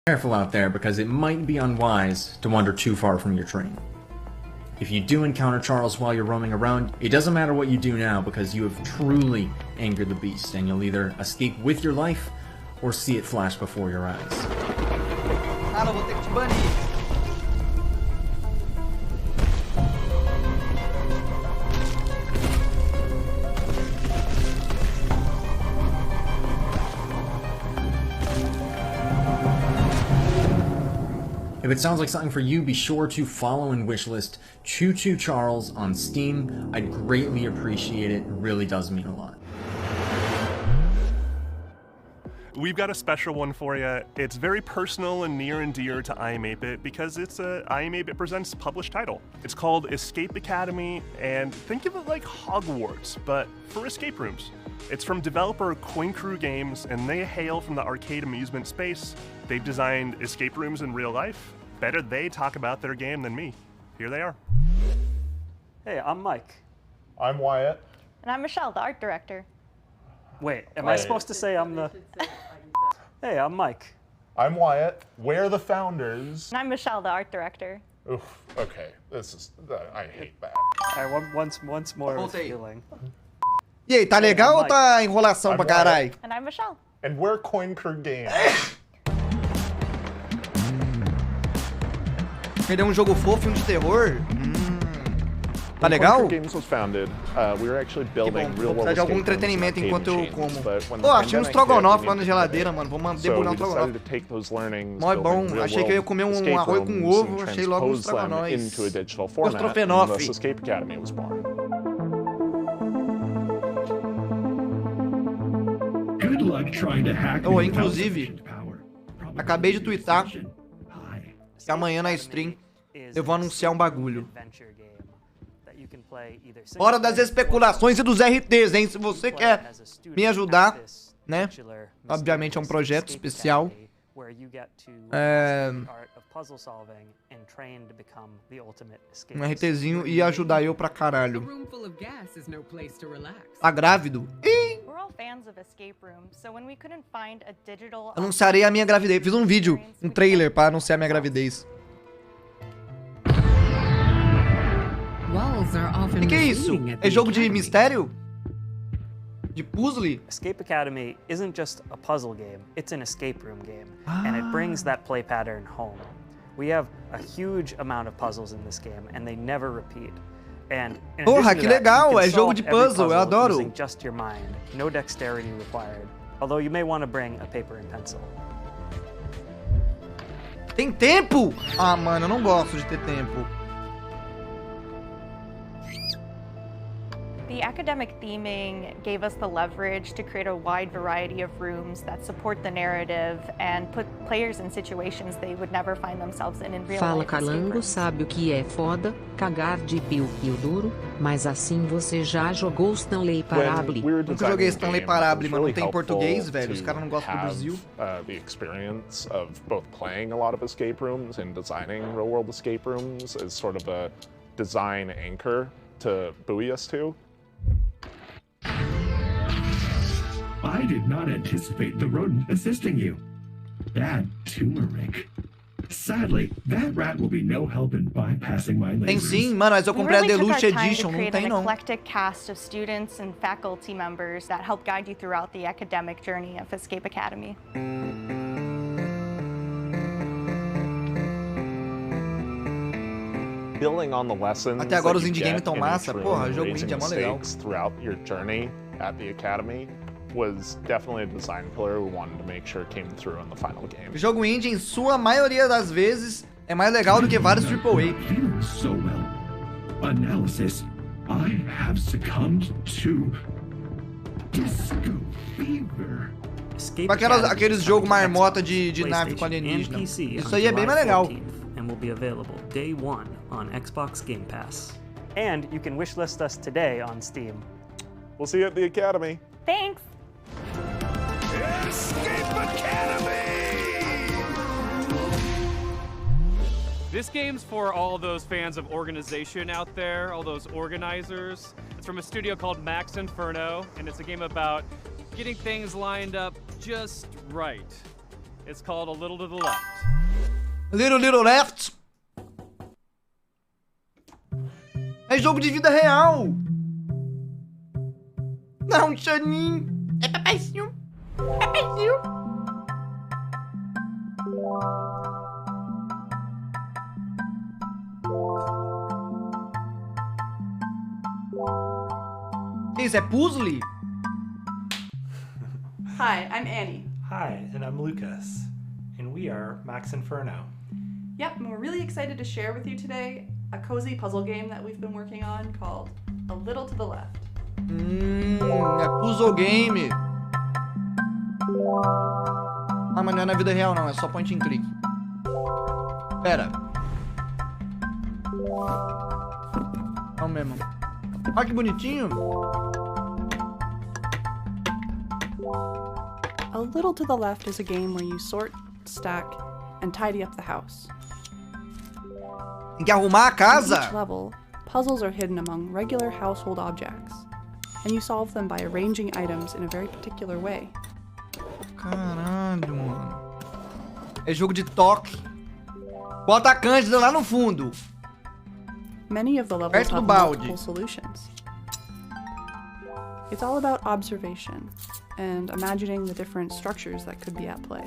careful out there because it might be unwise to wander too far from your train. If you do encounter Charles while you're roaming around, it doesn't matter what you do now because you have truly angered the beast, and you'll either escape with your life or see it flash before your eyes. Cara, vou ter que te banir. If it sounds like something for you, be sure to follow and wishlist Choo Choo Charles on Steam. I'd greatly appreciate it. It really does mean a lot. we've got a special one for you. It's very personal and near and dear to I Am 8-Bit because it's a I Am 8-Bit Presents published title. It's called Escape Academy, and think of it like Hogwarts, but for escape rooms. It's from developer Coin Crew Games, and they hail from the arcade amusement space. They've designed escape rooms in real life. Better they talk about their game than me. Here they are. Hey, I'm Mike. I'm Wyatt. And I'm Michelle, the art director. Wait, am I supposed to say I'm the... Hey, I'm Mike. I'm Wyatt. We're the founders. And I'm Michelle, the art director. Oof, okay. This is... I hate that. All right, once more with feeling. E aí, tá legal ou tá enrolação pra caralho? And I'm Michelle. And we're Coin Crew Games. Ele é um jogo fofo e um de terror? Tá legal? Games was founded. We were actually building real world precisa de algum entretenimento enquanto eu como. Pô, achei um estrogonofe lá na geladeira, mano. Vamos debulhar um estrogonofe. Mó é bom. Achei que eu ia comer um arroz com ovo, achei logo um estrogonofe. Estrofenofe. Escape Academy was born. Good luck trying to hack Oh, inclusive, acabei de twittar que amanhã na stream eu vou anunciar um bagulho. Hora das especulações e dos RTs, hein? Se você quer me ajudar, né? Obviamente é um projeto especial. Um RTzinho ia ajudar eu pra caralho. Tá grávido? Ih! Anunciarei a minha gravidez. Fiz um vídeo, um trailer pra anunciar minha gravidez. O que é isso? É jogo de mistério? De puzzle? Escape Academy isn't just a puzzle game, it's an escape room game, and it brings that play pattern home. We have a huge amount of puzzles in this game, and they never repeat. And porra, que legal! É jogo de puzzle, eu adoro. Using just your mind, no dexterity required. Although you may want to bring a paper and pencil. Tem tempo? Ah, mano, eu não gosto de ter tempo. The academic theming gave us the leverage to create a wide variety of rooms that support the narrative and put players in situations they would never find themselves in real Fala, life. Calango sabe o que é foda, cagar de piu-piu duro, mas assim você já jogou Stanley Parable? Nunca joguei Stanley Parable, mano. Não tem em português, velho. Os caras não gostam do Brasil. The experience of both playing a lot of escape rooms and designing real world escape rooms as sort of a design anchor to buoy us to. I did not anticipate the rodent assisting you. Bad turmeric. Sadly, that rat will be no help in bypassing my lasers. Tem sim, mano, mas eu comprei a Deluxe Edition, não tem não. An eclectic cast of students and faculty members that help guide you throughout the academic journey of Escape Academy. Building on the lessons até agora os indie games tão massa, porra, jogo indie é mó legal. Throughout your journey at the academy was definitely a design pillar we wanted to make sure came through in the final game. O jogo indie, em sua maioria das vezes, é mais legal do que vários AAA. So well. Analysis. I have succumbed to disco fever. Aqueles jogos marmota de nave com alienígena. Isso aí é bem mais legal. And will be available day 1 on Xbox Game Pass. And you can wishlist us today on Steam. We'll see you at the Academy. Thanks! Escape Academy! This game's for all those fans of organization out there, all those organizers. It's from a studio called Max Inferno, and it's a game about getting things lined up just right. It's called A Little to the Left. Little Left. É jogo de vida real. Não, Chaninho. É papaizinho. Papaizinho. Que isso, é puzzle? Hi, I'm Annie. Hi, and I'm Lucas. And we are Max Inferno. Yep, and we're really excited to share with you today a cozy puzzle game that we've been working on called A Little to the Left. É puzzle game. Ah, mas não é na vida real não, é só point and click. Pera. É o mesmo. Olha que bonitinho. A little to the left is a game where you sort, stack, and tidy up the house. Tem que arrumar a casa? In each level, puzzles are hidden among regular household objects, and you solve them by arranging items in a very particular way. Caralho, mano. É jogo de toque. Bota a Cândida lá no fundo. Many of the levels Perto do have balde. multiple solutions. It's all about observation and imagining the different structures that could be at play.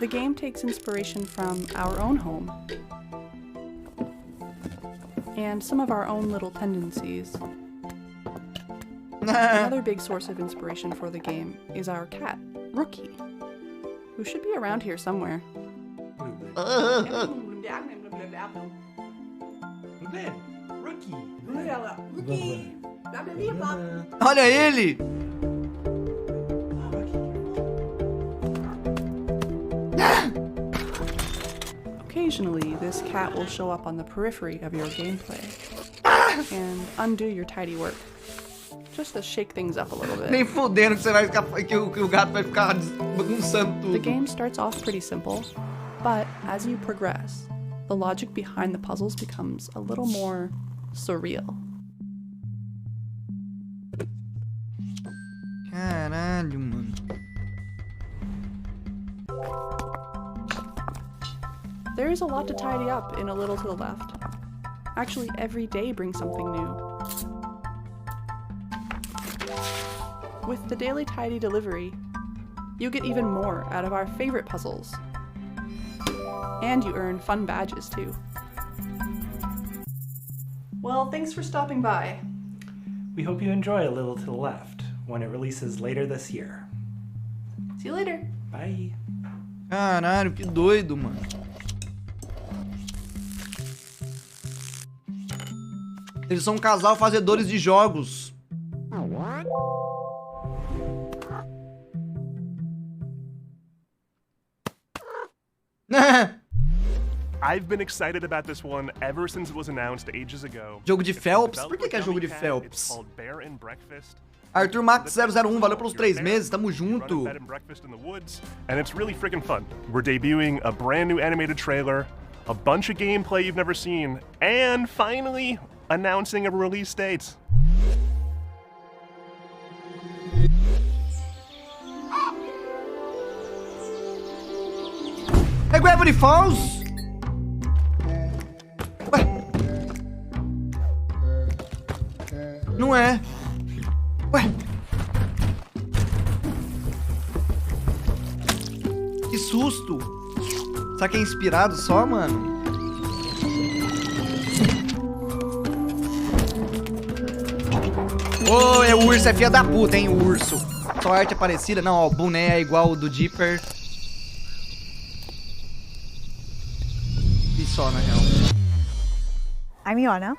The game takes inspiration from our own home and some of our own little tendencies. Another big source of inspiration for the game is our cat, Rookie, who should be around here somewhere. Olha ele! Occasionally, this cat will show up on the periphery of your gameplay and undo your tidy work, just to shake things up a little bit. Nem fudendo que você vai ficar, que o gato vai ficar bagunçando tudo. The game starts off pretty simple, but as you progress, the logic behind the puzzles becomes a little more surreal. Caralho, mano. There is a lot to tidy up in A Little to the Left. Actually, every day brings something new. With the daily tidy delivery, you get even more out of our favorite puzzles. And you earn fun badges too. Well, thanks for stopping by. We hope you enjoy A Little to the Left when it releases later this year. See you later. Bye. Caralho, que doido, mano. Eles são um casal fazedores de jogos. I've been excited about this one ever since it was announced ages ago. Jogo de Phelps? Por que é jogo de Phelps? Arthur Max 001, valeu pelos 3 meses, tamo junto. And it's really freaking fun. We're debuting a brand new animated trailer, a bunch of gameplay you've never seen, and finally announcing a release date. É Gravity Falls? Ué? Não é. Ué? Que susto. Será que é inspirado só, mano? Ô, é o urso, é filha da puta, hein, o urso. Só a arte é parecida. Não, ó, o boné é igual o do Dipper. E só, na real. I'm Ioana.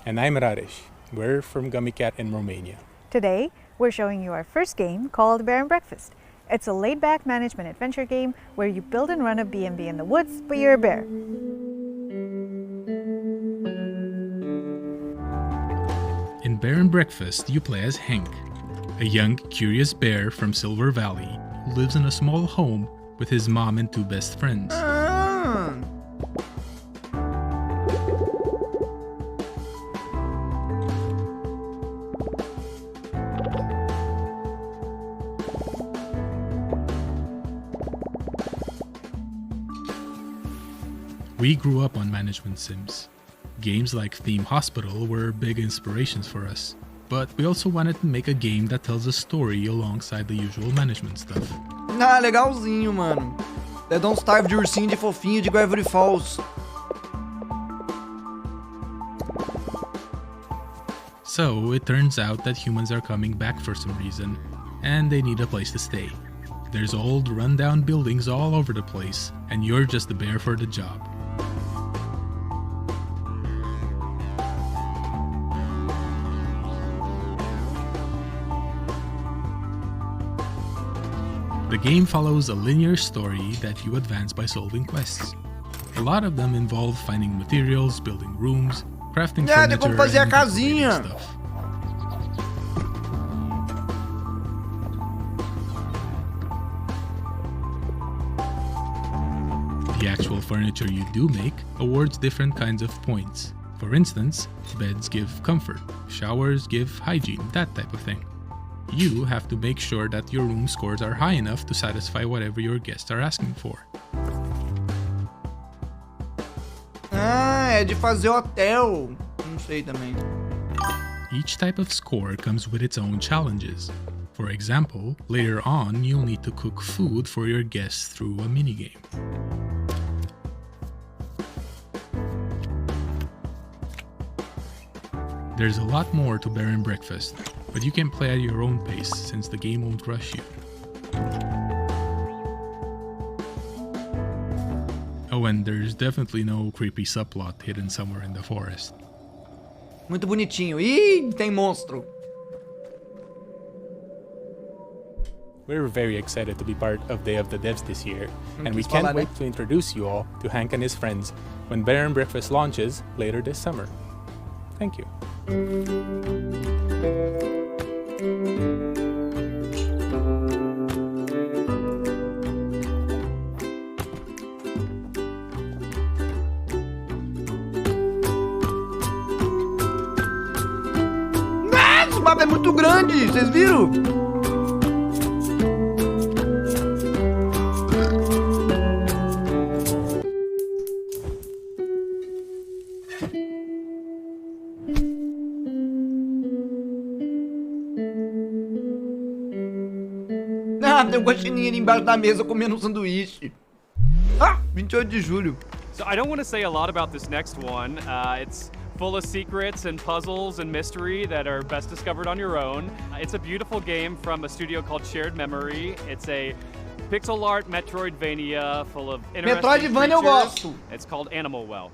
And I'm Raresh. We're from Gummy Cat in Romania. Today, we're showing you our first game called Bear and Breakfast. It's a laid-back management adventure game where you build and run a B&B in the woods, but you're a bear. In Bear and Breakfast, you play as Hank, a young, curious bear from Silver Valley who lives in a small home with his mom and 2 best friends. We grew up on management sims. Games like Theme Hospital were big inspirations for us, but we also wanted to make a game that tells a story alongside the usual management stuff. Ah, legalzinho, mano. The Don't Starve de ursinho de fofinho de Gravity Falls. So it turns out that humans are coming back for some reason, and they need a place to stay. There's old, rundown buildings all over the place, and you're just the bear for the job. The game follows a linear story that you advance by solving quests. A lot of them involve finding materials, building rooms, crafting furniture, como fazer a and casinha. decorating stuff. The actual furniture you do make awards different kinds of points. For instance, beds give comfort, showers give hygiene, that type of thing. You have to make sure that your room scores are high enough to satisfy whatever your guests are asking for. Ah, é de fazer hotel. Não sei também. Each type of score comes with its own challenges. For example, later on, you'll need to cook food for your guests through a minigame. There's a lot more to Bed and Breakfast, but you can play at your own pace since the game won't rush you. Oh, and there's definitely no creepy subplot hidden somewhere in the forest. Muito bonitinho. Ih, tem monstro. We're very excited to be part of Day of the Devs this year, and we can't wait to introduce you all to Hank and his friends when Bed and Breakfast launches later this summer. Thank you. Esse mapa é muito grande, vocês viram? Ah, tem um guaxininho ali embaixo da mesa comendo um sanduíche. Ah, 28 de julho. So I don't want to say a lot about this next one. It's full of secrets and puzzles and mystery that are best discovered on your own. It's a beautiful game from a studio called Shared Memory. It's a pixel art Metroidvania full of interesting Metroidvania eu creatures. gosto. It's called Animal Well.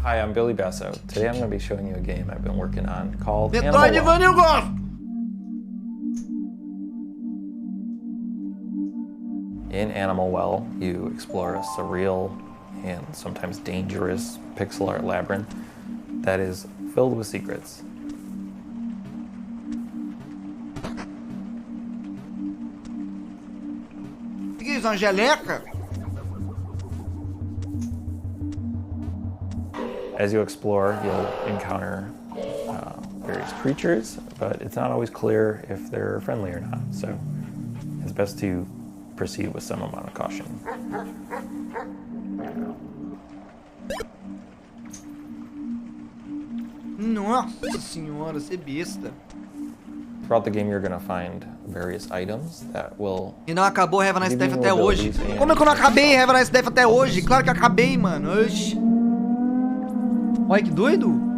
Hi, I'm Billy Basso. Today I'm going to be showing you a game I've been working on called Animal Well. Metroidvania eu gosto. In Animal Well, you explore a surreal and sometimes dangerous pixel art labyrinth that is filled with secrets. O que é isso, uma geleca? As you explore, you'll encounter various creatures, but it's not always clear if they're friendly or not, so it's best to proceed with some amount of caution. Nossa senhora, você é besta. Throughout the game, you're going to find various items that will. E não acabou Have a Nice Death até hoje. Como é que eu não acabei Have a Nice Death até hoje? Claro que acabei, mano. Oxi. Olha que doido.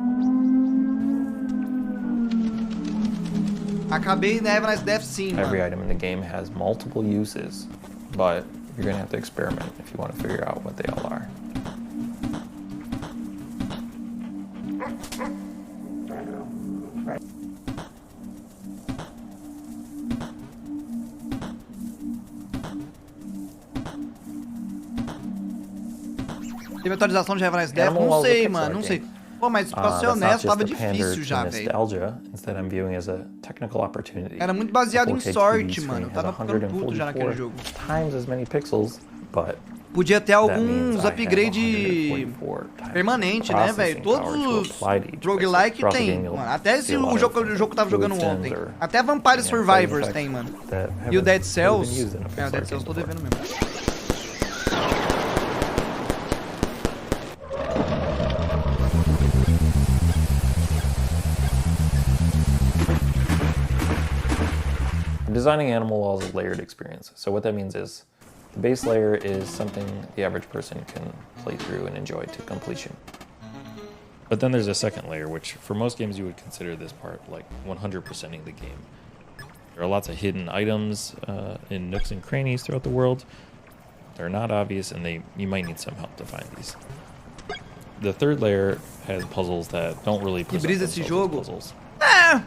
Acabei da Have a Nice Death sim, mano. Every item in the game has multiple uses, but you're going to have to experiment if you want to figure out what they all are. Teve atualização de Have a Nice Death? Não sei, mano, não sei. Pô, mas pra ser honesto, tava difícil já, velho. Era muito baseado em sorte, mano. Eu tava ficando puto já naquele jogo. Podia ter alguns upgrade permanente, né, velho? Todos os roguelike tem, mano. Até esse o jogo que eu tava jogando ontem. Até Vampire Survivors tem, mano. E o Dead Cells... É, o Dead Cells tô devendo mesmo. Designing Animal Well is a layered experience. So what that means is the base layer is something the average person can play through and enjoy to completion. But then there's a second layer, which for most games you would consider this part like 100%ing the game. There are lots of hidden items in nooks and crannies throughout the world. They're not obvious, and you might need some help to find these. The third layer has puzzles that don't really present themselves as puzzles.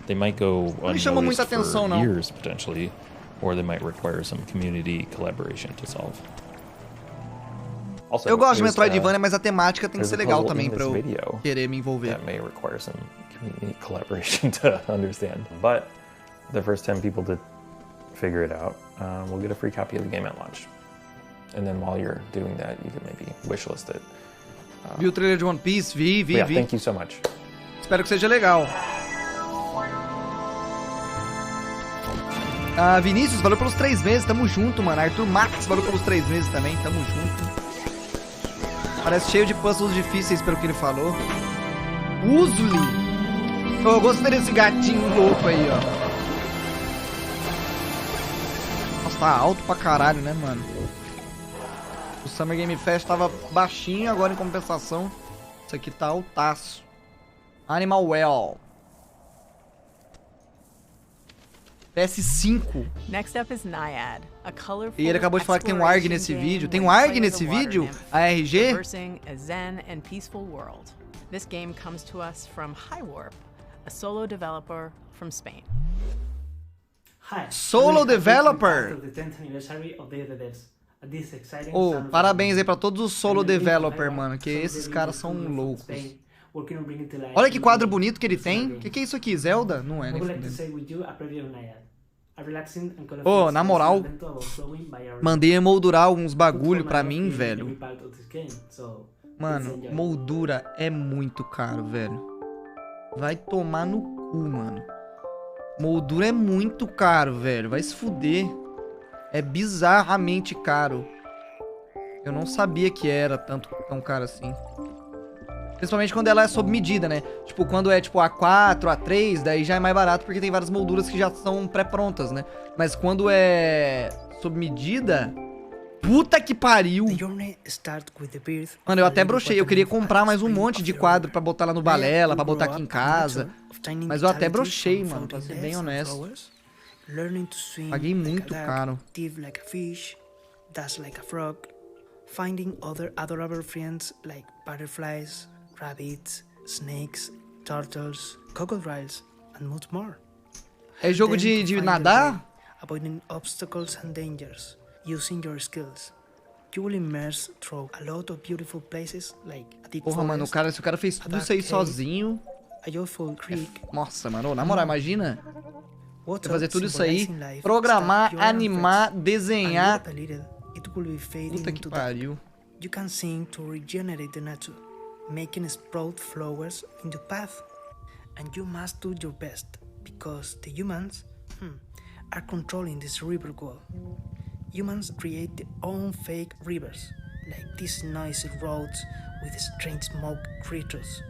They might go unnoticed for years, potentially, or they might require some community collaboration to solve. Also, Eu gosto de Metroidvania, mas a temática tem que ser legal também pra eu querer me envolver. That may require some community collaboration to understand. But the first 10 people to figure it out will get a free copy of the game at launch. And then while you're doing that, you can maybe wishlist it. Viu o trailer de One Piece? Vi. Thank you so much. Espero que seja legal. Vinícius, valeu pelos 3 meses, tamo junto, mano. Arthur Max, valeu pelos 3 meses também, tamo junto. Parece cheio de puzzles difíceis pelo que ele falou. Usli! Eu gostei desse gatinho louco aí, ó. Nossa, tá alto pra caralho, né, mano? O Summer Game Fest tava baixinho, agora em compensação, isso aqui tá altaço. Animal Well. PS5. Next up is Naiad, a colorful E ele acabou de falar que tem um ARG nesse vídeo. Tem um ARG nesse vídeo? ARG? A zen and peaceful world. This game comes to us from Highwarp, a solo developer from Spain. Hi. Solo developer? Oh, parabéns aí pra todos os solo developer, mano, que esses caras são loucos. Olha que quadro bonito que ele tem. O que é isso aqui? Zelda? Não é, né? Oh, na moral, mandei emoldurar uns bagulho pra mim, velho. Mano, moldura é muito caro, velho. Vai tomar no cu, mano. Moldura é muito caro, velho. Vai se fuder. É bizarramente caro. Eu não sabia que era tão caro assim. Principalmente quando ela é sob medida, né? Tipo, quando é tipo A4, A3, daí já é mais barato porque tem várias molduras que já são pré-prontas, né? Mas quando é sob medida... Puta que pariu! Mano, eu até brochei. Eu queria comprar mais um monte de quadro pra botar lá no balela, pra botar aqui em casa. Mas eu até brochei, mano, pra ser bem honesto. Paguei muito caro. Finding other adorable friends like butterflies, rabbits, snakes, turtles, crocodiles, and much more. É jogo de nadar? Avoiding obstacles and dangers, using your skills. You will immerse through a lot of beautiful places like a deep Porra, mano, se o cara fez tudo isso aí sozinho... Nossa, mano, na moral, imagina... Você fazer tudo isso aí, programar, animar, desenhar... Puta que pariu. You can sing to regenerate the nature, making sprout flowers in the path. And you must do your best, because the humans are controlling this river wall. Humans create their own fake rivers, like these noisy roads with strange smoke creatures.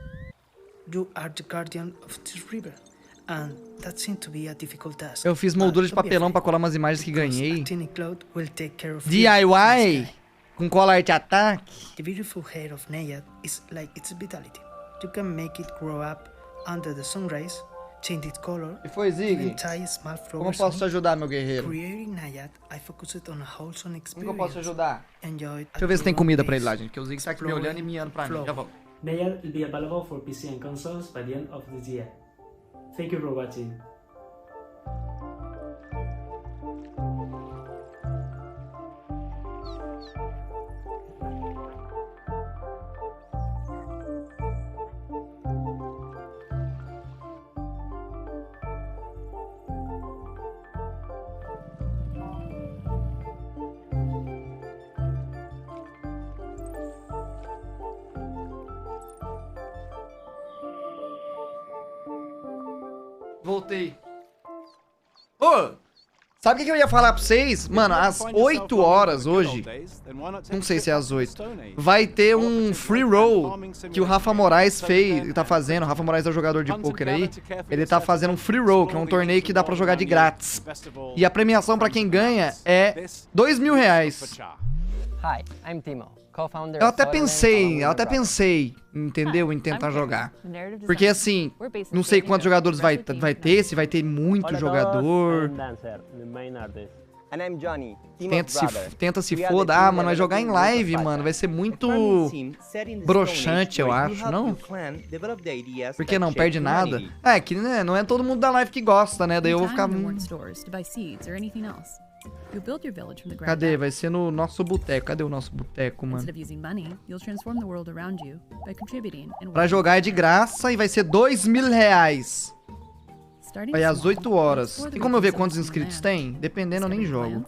You are the guardian of this river. And that seemed to be a difficult task. Eu fiz moldura de papelão pra colar umas imagens que ganhei. DIY com cola art attack. The beautiful hair of Naiad is like its vitality. You can make it grow up under the sun rays, change its color. E foi, Zig? Como eu posso te ajudar, meu guerreiro? Creating Naiad, I focused on a wholesome experience. Como eu posso te ajudar? Enjoyed. Deixa eu ver se tem comida pra ele lá, gente, que o Zig tá aqui me olhando e miando pra mim. Já volto. Naiad will be available for PC and consoles by the end of this year. Thank you for watching. Voltei. Ô, sabe o que eu ia falar pra vocês? Mano, às 8 horas hoje, não sei se é às 8, vai ter um free roll que o Rafa Moraes ele tá fazendo. O Rafa Moraes é o jogador de poker aí. Ele tá fazendo um free roll, que é um torneio que dá pra jogar de grátis. E a premiação pra quem ganha é R$2.000. Hi, I'm Timo. Eu até pensei, entendeu? Em tentar jogar. Porque assim, não sei quantos jogadores vai ter, se vai ter muito jogador. And I'm Johnny, Tenta se foda. Ah, mano, vai jogar em live, mano. Vai ser muito broxante, eu acho, não? Por que não? Perde nada? É, que né, não é todo mundo da live que gosta, né? Daí eu vou ficar... Cadê? Vai ser no nosso boteco. Cadê o nosso boteco, mano? Pra jogar é de graça e vai ser R$2.000. Vai às 8 horas. Tem como eu ver quantos inscritos tem? Dependendo, eu nem jogo.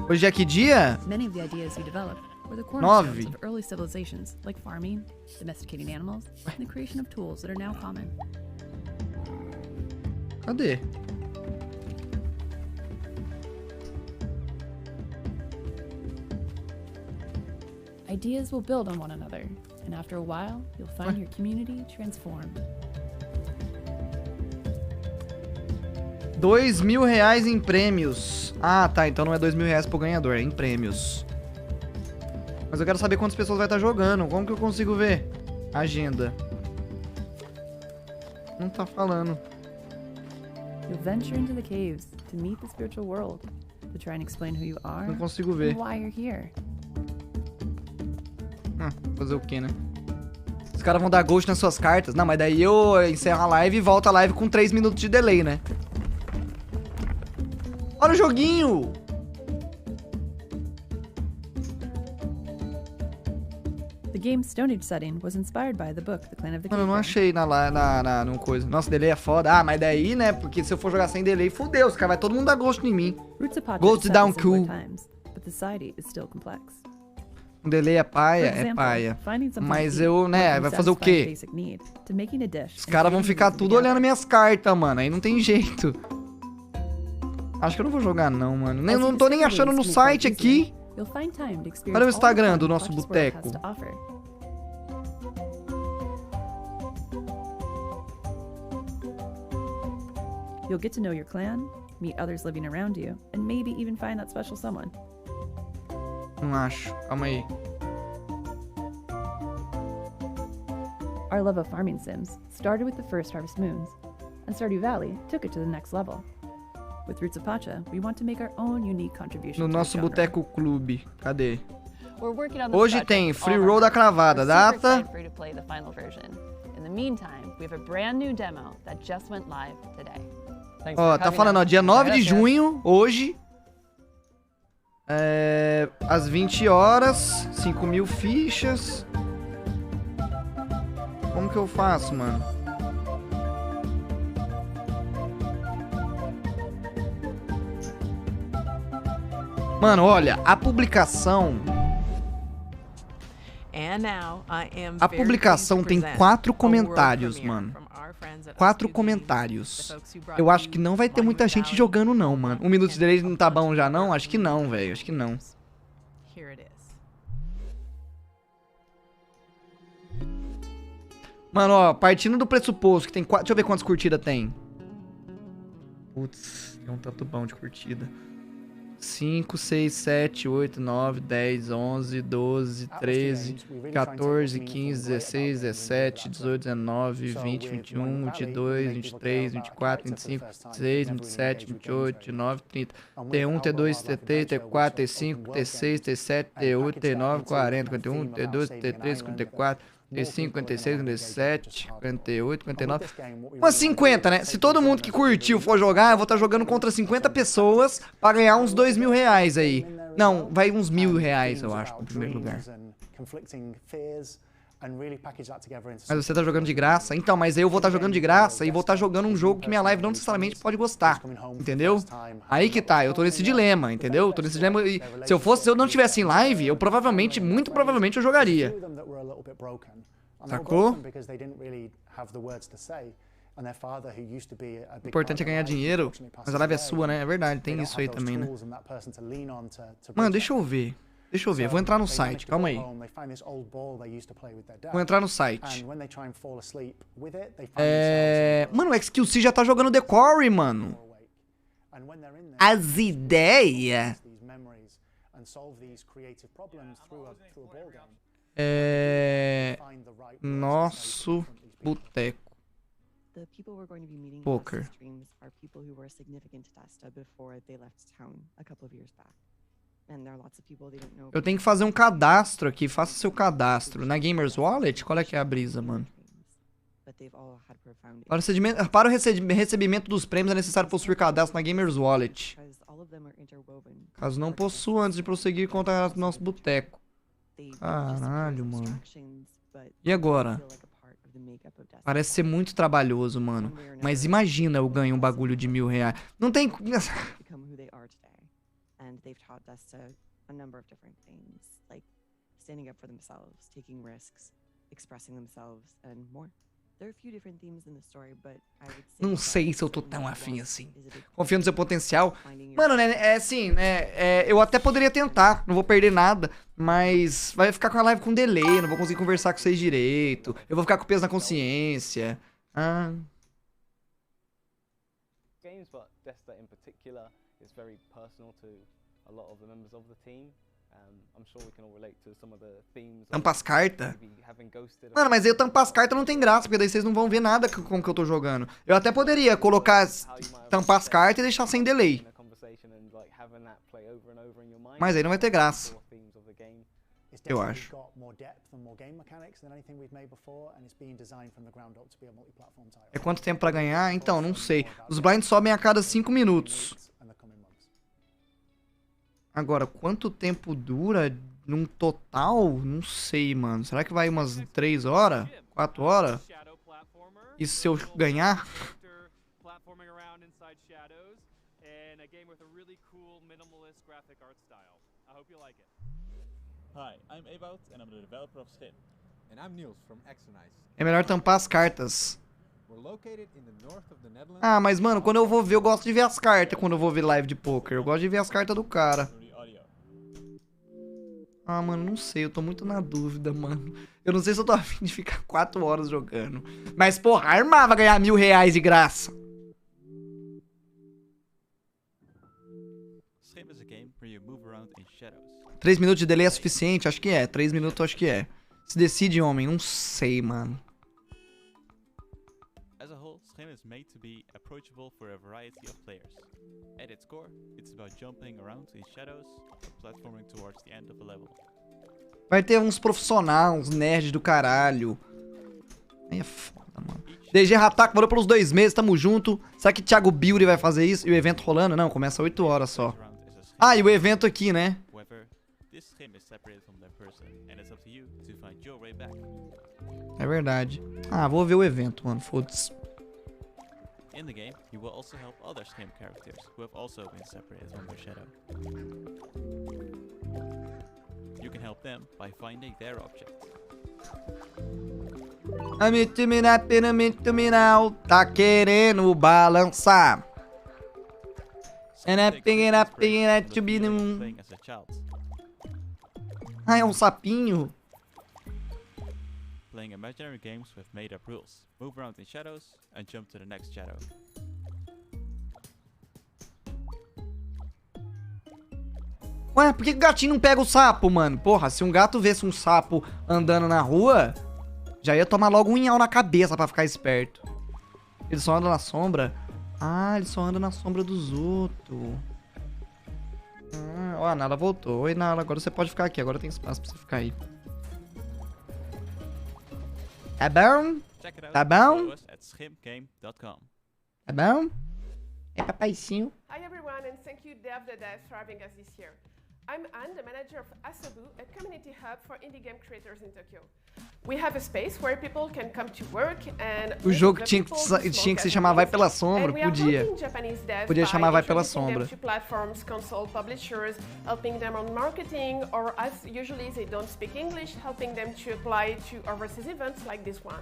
Hoje é que dia? 9. Cadê? Ideas will build on one another, and after a while, you'll find your community transformed. R$2.000 em prêmios. Ah, tá. Então não é R$2.000 pro ganhador, é em prêmios. Mas eu quero saber quantas pessoas vai estar jogando. Como que eu consigo ver? Agenda. Não tá falando. You'll venture into the caves to meet the spiritual world, to try and explain who you are. Não consigo ver. And why you're here. Fazer o que, né? Os caras vão dar ghost nas suas cartas. Não, mas daí eu encerro a live e volto a live com 3 minutos de delay, né? Olha o joguinho! The game's Stone Age setting was inspired by the book, The Clan of the Mano, eu não achei no coisa. Nossa, delay é foda. Ah, mas daí, né? Porque se eu for jogar sem delay, fudeu. Os caras vai todo mundo dar ghost em mim. Ghost down cool. But the society is still complex. Um delay é paia, é paia. Mas eu, né, vai fazer o quê? Os caras vão ficar tudo olhando minhas cartas, mano. Aí não tem jeito. Acho que eu não vou jogar não, mano. Eu não tô nem achando no site aqui. Olha o Instagram do nosso boteco. You'll get to know your clan, meet others living around you, and maybe even find that special someone. Não acho. Calma aí. Our love of farming sims started with the first Harvest Moons, and Stardew Valley took it to the next level. With Roots of Pacha, we want to make our own unique contribution no nosso to the genre. Boteco Clube. Cadê? Hoje tem Free Roll da Cravada. Data. Ó, tá falando, ó, dia 9 de junho, hoje. Às 20 horas, 5.000 fichas. Como que eu faço, mano? Mano, olha, a publicação... A publicação tem 4 comentários, mano. 4 comentários. Eu acho que não vai ter muita gente jogando não, mano. 1 minuto de delay não tá bom já não? Acho que não, velho. Acho que não. Mano, ó, partindo do pressuposto que tem 4... Deixa eu ver quantas curtidas tem. Putz, tem um tanto bom de curtida. 5, 6, 7, 8, 9, 10, 11, 12, 13, 14, 15, 16, 17, 18, 19, 20, 21, 22, 23, 24, 25, 26, 27, 28, 29, 30, T1, T2, T3, T4, T5, T6, T7, T8, T9, 40, 51, T2, T3, 54, T5, 56, 57, 58, 59... Umas 50, né? Se todo mundo que curtiu for jogar, eu vou estar jogando contra 50 pessoas pra ganhar uns R$2.000 aí. Não, vai uns R$1.000, eu acho, no primeiro lugar. Mas você tá jogando de graça? Então, mas eu vou estar jogando de graça e vou estar jogando um jogo que minha live não necessariamente pode gostar, entendeu? Aí que tá, eu tô nesse dilema, entendeu? Eu tô nesse dilema e se eu não tivesse em live, eu provavelmente, muito provavelmente eu jogaria. Sacou? O importante é ganhar dinheiro, mas a live é sua, né? É verdade, tem isso aí também, né? Mano, deixa eu ver. Deixa eu ver, vou entrar no site, calma aí. Vou entrar no site. Mano, o XQC já tá jogando The Quarry, mano. As ideias. Nosso Boteco. The people we're going to be meeting Poker. on streams are people who were significant to Desta before they left town a couple of years back. And there are lots of people they don't know. Eu tenho que fazer um cadastro aqui. Faça seu cadastro. Na Gamers Wallet? Qual é que é a brisa, mano? Para o recebimento dos prêmios é necessário possuir cadastro na Gamers Wallet. Caso não possua, antes de prosseguir, conta no nosso boteco. Caralho, mano. E agora? Parece ser muito trabalhoso, mano. Mas imagina eu ganho um bagulho de R$1.000. Não tem... And they've taught Desta a number of different things, like standing up for themselves, taking risks, expressing themselves, and more. There are a few different themes in the story, but I would say Não sei se eu tô tão afim assim. Confio no seu potencial. Mano, né, é assim, né, eu até poderia tentar, não vou perder nada, mas vai ficar com a live com delay, não vou conseguir conversar com vocês direito, eu vou ficar com peso na consciência. Games, but Desta in particular is very personal to a lot of the members of the team. I'm sure we can all relate to some of the themes. Tampa as cartas? Mano, mas aí eu tampa as cartas não tem graça, porque daí vocês não vão ver nada como que eu tô jogando. Eu até poderia colocar, tampar as cartas e deixar sem delay. Mas aí não vai ter graça. Eu acho. É quanto tempo pra ganhar? Então, não sei. Os blinds sobem a cada 5 minutos. Agora, quanto tempo dura num total? Não sei, mano. Será que vai umas 3 horas? 4 horas? Isso se eu ganhar? É melhor tampar as cartas. Ah, mas mano, quando eu vou ver, eu gosto de ver as cartas quando eu vou ver live de poker. Eu gosto de ver as cartas do cara. Ah, mano, não sei, eu tô muito na dúvida, mano. Eu não sei se eu tô afim de ficar 4 horas jogando. Mas, porra, armava ganhar R$1.000 de graça. 3 minutos de delay é suficiente? Acho que é. 3 minutos acho que é. Se decide, homem. Não sei, mano. As a whole, Scheme is made to be approachable for a variety of players. At its core, it's about jumping around in shadows or platforming towards the end of a level. Vai ter uns profissionais, uns nerds do caralho. Aí é foda, mano. DG Rataco, valeu pelos 2 meses, tamo junto. Será que Thiago Biuri vai fazer isso? E o evento rolando? Não, começa 8 horas só. Ah, e o evento aqui, né? É verdade. Ah, vou ver o evento, mano. Foda-se. In the game, you will also help other Scheme characters who have also been separated from their shadow. You can help them by finding their object. Tá querendo balançar. Ah, é um sapinho. Playing imaginary games with made-up rules. Move around in shadows and jump to the next shadow. Ué, por que o gatinho não pega o sapo, mano? Porra, se um gato visse um sapo andando na rua, já ia tomar logo um inhal na cabeça pra ficar esperto. Ele só anda na sombra? Ah, ele só anda na sombra dos outros. Ó, a Nala voltou. Oi, Nala, agora você pode ficar aqui. Agora tem espaço pra você ficar aí. Tá bom? Tá bom? Tá bom? É papaizinho. Hi everyone, and thank you Dev the Dev for having us this year. I'm Anne, the manager of Asobu, a community hub for indie game creators in Tokyo. We have a space where people can come to work and o jogo tinha que se chamar Vai Pela Sombra, podia. Podia chamar Vai Pela Sombra. Platforms, console publishers, helping them on marketing, or as usually they don't speak English, helping them to apply to overseas events like this one.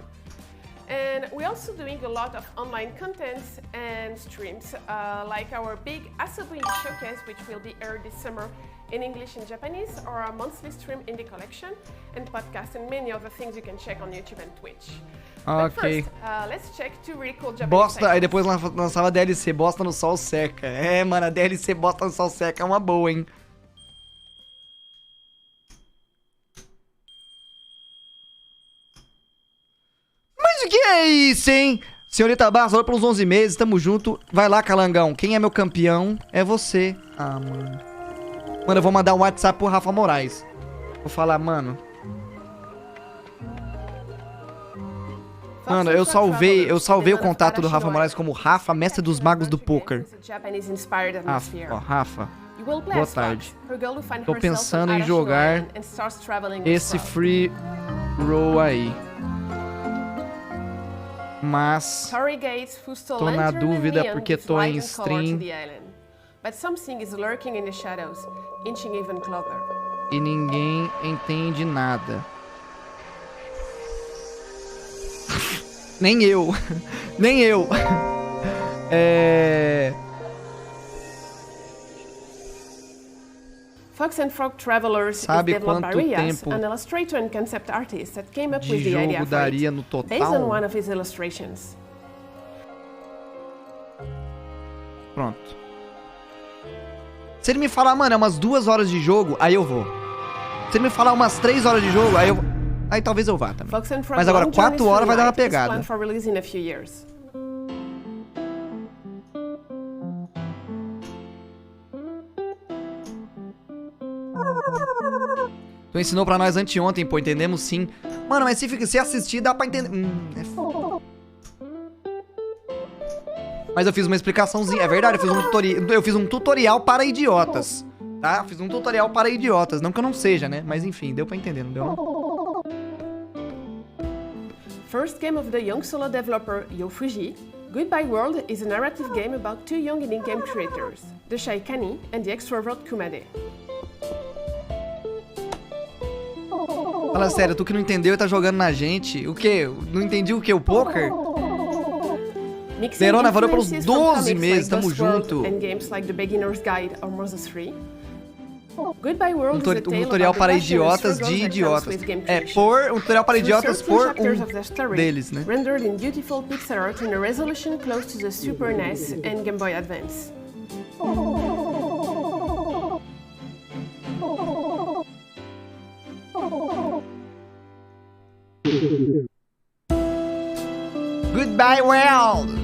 And we're also doing a lot of online content and streams, like our big Asobu Indie Showcase, which will be aired this summer in English and Japanese, or our monthly stream Indie Collection, and podcast, and many other things you can check on YouTube and Twitch. But first, let's check two really cool Japanese Bosta, aí depois lançava a DLC, Bosta no Sol Seca. É, mano, a DLC Bosta no Sol Seca é uma boa, hein? Mas o que é isso, hein? Senhorita Barros, olha pelos 11 meses, tamo junto. Vai lá, Calangão. Quem é meu campeão é você. Ah, mano. Mano, eu vou mandar um WhatsApp pro Rafa Moraes. Vou falar, mano. Mano, eu salvei o contato do Rafa Moraes como Rafa, mestre dos magos do poker. Rafa, ó, Rafa. Boa tarde. Tô pensando em jogar esse free roll aí. Mas tô na dúvida porque tô em stream e ninguém entende nada. Nem eu. Nem eu. Fox and Frog Travelers Sabe is developed by quanto Rias, tempo an illustrator and concept artist that came up de with the idea jogo for daria it, no total? based on one of his illustrations. Pronto. Se ele me falar, mano, é umas 2 horas de jogo, aí eu vou. Se ele me falar umas 3 horas de jogo, aí eu vou. Aí talvez eu vá também. Mas agora 4 horas vai dar uma pegada. Tu ensinou pra nós anteontem, pô, entendemos sim. Mano, mas se assistir dá pra entender. É foda. Mas eu fiz uma explicaçãozinha, é verdade, eu fiz um tutorial para idiotas, tá? Fiz um tutorial para idiotas, não que eu não seja, né? Mas enfim, deu pra entender, não deu não? First game of the young solo developer Yo Fuji, Goodbye World is a narrative game about 2 young indie game creators, the shy Kani and the extrovert Kumade. Fala sério, tu que não entendeu e tá jogando na gente, o quê? Não entendi o quê? O poker? Verona, valeu pelos 12 meses, tamo junto. Um tutorial para idiotas de idiotas. Um tutorial para idiotas por um deles, né? Rendered in beautiful pixel art in a resolution close to the Super NES and Game Boy Advance. Goodbye World!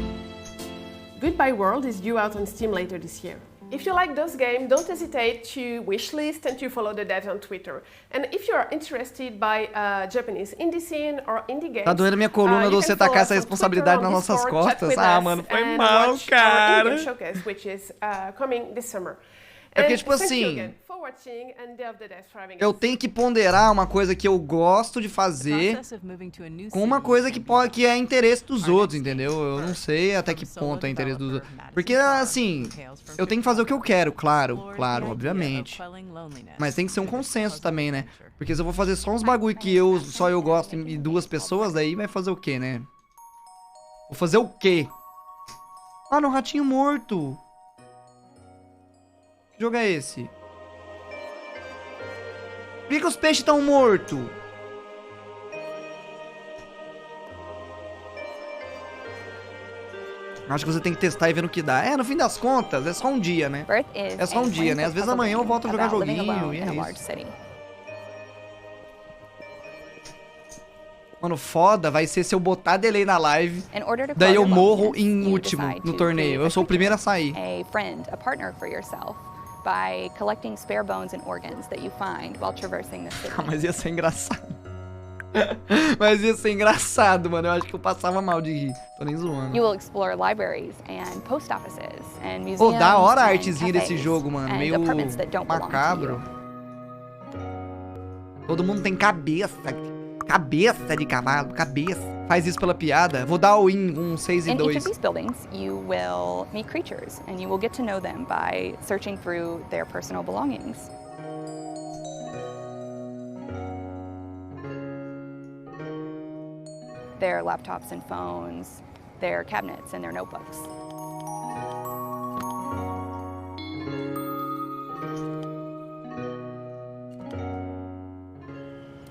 Goodbye World is due out on Steam later this year. If you like those games, don't hesitate to wishlist and to follow the devs on Twitter. And if you are interested by Japanese indie scene or indie games, tá doendo minha coluna de você tacar essa responsabilidade nas nossas costas. Ah, mano, foi mal, cara. Showcase, which is coming this summer. É porque, tipo assim, eu tenho que ponderar uma coisa que eu gosto de fazer com uma coisa que é interesse dos outros, entendeu? Eu não sei até que ponto é interesse dos outros. Porque, assim, eu tenho que fazer o que eu quero, claro, obviamente. Mas tem que ser um consenso também, né? Porque se eu vou fazer só uns bagulho que só eu gosto e 2 pessoas, aí vai fazer o quê, né? Vou fazer o quê? Ah, no ratinho morto. Que jogo é esse? Por que os peixes estão mortos? Acho que você tem que testar e ver no que dá. No fim das contas, é só um dia, né? É só um dia, né? Às vezes amanhã eu volto a jogar joguinho e é isso. Mano, foda vai ser se eu botar delay na live, daí eu morro em último no torneio. Eu sou o primeiro a sair. By collecting spare bones and organs that you find while traversing the city. Mas ia ser engraçado. Mas ia ser engraçado, mano. Eu acho que eu passava mal de rir. Tô nem zoando. You will explore libraries and post offices and museums. Pô, da hora a artezinha desse jogo, mano. Meio macabro. Todo mundo tem cabeça. Cabeça de cavalo, cabeça. Faz isso pela piada. Vou dar o 6 e 2. In each of these buildings, you will meet creatures, and you will get to know them by searching through their personal belongings. Their laptops and phones, their cabinets and their notebooks.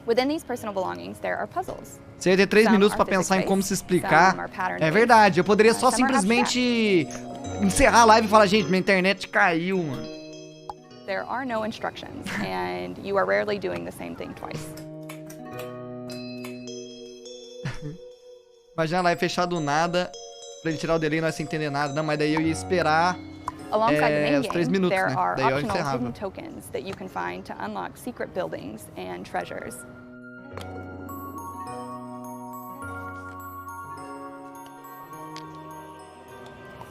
Within these personal belongings, there are puzzles. Você ia ter 3 minutos pra pensar em como se explicar. É verdade, eu poderia só simplesmente encerrar a live e falar, gente, minha internet caiu, mano. There are no instructions, and you are rarely doing the same thing twice. Imagina lá, fechar do nada, pra ele tirar o delay e nós sem entender nada. Não, mas daí eu ia esperar Alongside the main os 3 game, minutos, there né? are Daí eu optional encerrava. hidden tokens that you can find to unlock secret buildings and treasures.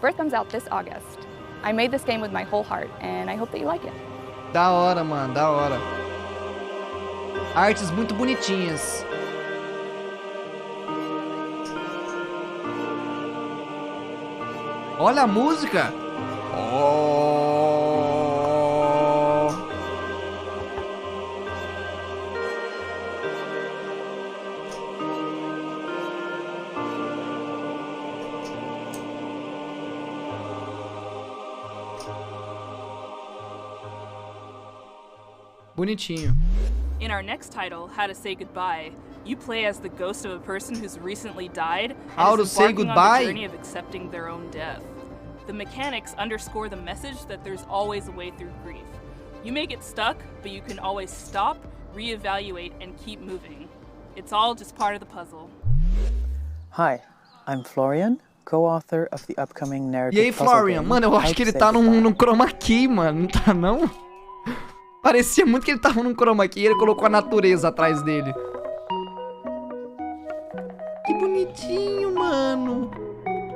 Birth comes out this August. I made this game with my whole heart, and I hope that you like it. Da hora, mano, da hora. Artes muito bonitinhas. Olha a música. Oh. Bonitinho. In our next title, How to Say Goodbye, you play as the ghost of a person who's recently died and How to is say embarking goodbye? on the journey of accepting their own death. The mechanics underscore the message that there's always a way through grief. You may get stuck, but you can always stop, reevaluate, and keep moving. It's all just part of the puzzle. Hi, I'm Florian, co-author of the upcoming narrative E aí, puzzle Florian? game, Mano, eu How acho to que ele Say tá Goodbye. num chroma key, mano. Não tá, não? Parecia muito que ele tava num chroma key e ele colocou a natureza atrás dele. Que bonitinho, mano.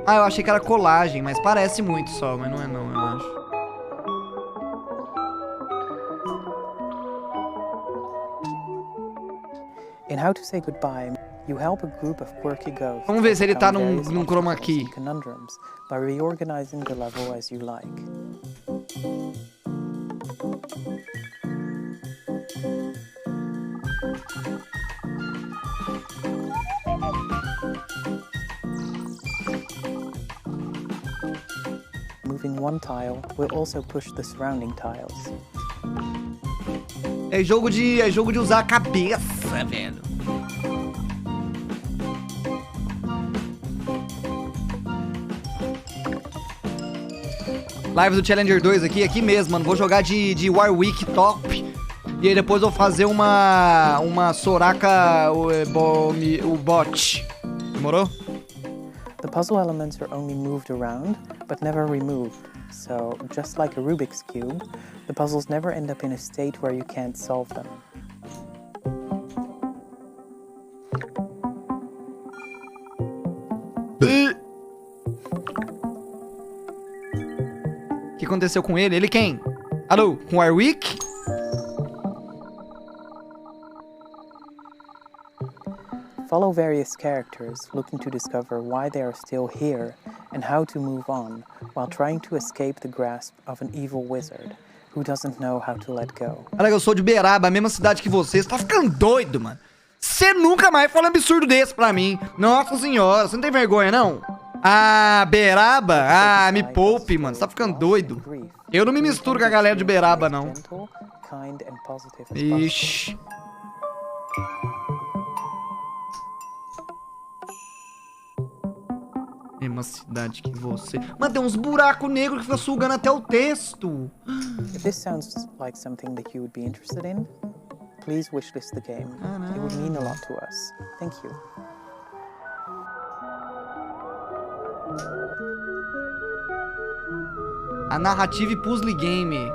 Ah, eu achei que era colagem, mas parece muito só, mas não é não, eu acho. In How to Say Goodbye, you help a group of quirky ghosts. Vamos ver se ele tá overcome num various chroma obstacles key. and conundrums by reorganizing the level as you like. Moving one tile will also push the surrounding tiles. É jogo de usar a cabeça, velho. Live do Challenger 2 aqui mesmo, mano. Vou jogar de Warwick top. E aí depois eu vou fazer uma Soraka o bot. Demorou? The puzzle elements are only moved around, but never removed. So, just like a Rubik's Cube, the puzzles never end up in a state where you can't solve them. O que aconteceu com ele? Ele quem? Alô? Com Warwick? Follow various characters looking to discover why they are still here and how to move on, while trying to escape the grasp of an evil wizard who doesn't know how to let go. Olha, eu sou de Beraba, a mesma cidade que vocês. Tá ficando doido, mano. Você nunca mais fala um absurdo desse pra mim. Nossa senhora, você não tem vergonha, não? Ah, Beraba? Ah, me poupe, mano. Você tá ficando doido. Eu não me misturo com a galera de Beraba, não. Ixi. Mesma cidade que você. Mano, tem uns buracos negros que ficam sugando até o texto. If this sounds like something that you would be interested in, please wishlist the game. It would mean a lot to us. Thank you. A narrativa e puzzle game.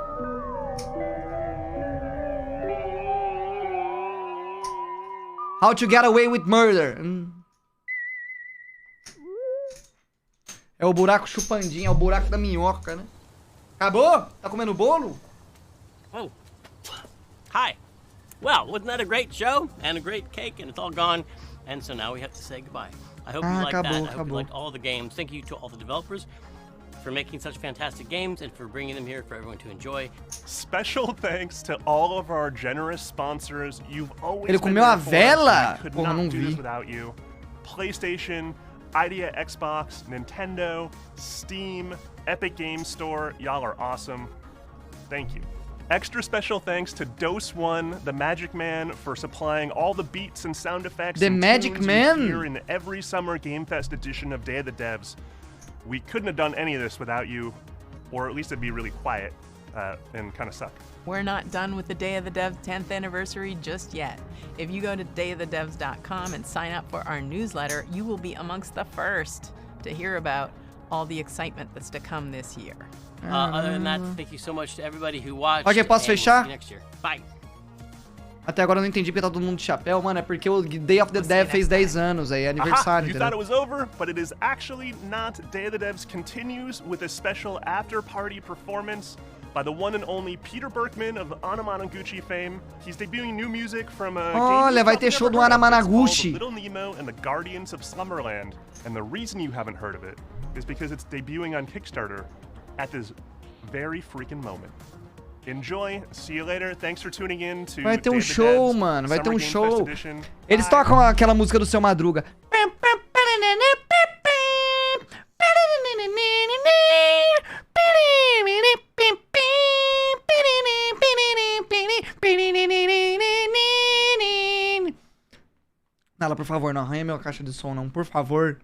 How to Get Away with Murder. É o buraco chupandinho, é o buraco da minhoca, né? Acabou? Tá comendo bolo? Oh. Hi. Well, wasn't that a great show? And a great cake, and it's all gone. And so now we have to say goodbye. I hope you liked that. I hope you liked all the games. Thank you to all the developers for making such fantastic games and for bringing them here for everyone to enjoy. Special thanks to all of our generous sponsors. You've always Ele been comeu a there for us, vela? and we could Porra, not não do vi. this without you. PlayStation, Idea Xbox, Nintendo, Steam, Epic Games Store. Y'all are awesome. Thank you. Extra special thanks to Dose One, the Magic Man, for supplying all the beats and sound effects The and Magic tunes Man? we hear in every summer Game Fest edition of Day of the Devs. We couldn't have done any of this without you, or at least it'd be really quiet. and kind of suck. We're not done with the Day of the Devs 10th anniversary just yet. If you go to dayofthedevs.com and sign up for our newsletter, you will be amongst the first to hear about all the excitement that's to come this year. Other than that, thank you so much to everybody who watched. Ok, posso fechar? We'll see you next year. Bye. Até agora eu não entendi porque tá todo mundo de chapéu, mano. É porque o Day of the Dev fez 10 anos aí, é aniversário, You thought it was over, but it is actually not. Day of the Devs continues with a special after-party performance by the one and only Peter Berkman of Anamanaguchi fame. He's debuting new music from a Olha, vai ter show do Anamanaguchi. Little Nemo and the Guardians of Slumberland. And the reason you haven't heard of it is because it's debuting on Kickstarter at this very freaking moment. Enjoy. See you later. Thanks for tuning in to Vai ter um show, mano. Vai ter um show. Eles tocam aquela música do Seu Madruga. Nala, por favor, não arranha minha caixa de som, não. Por favor.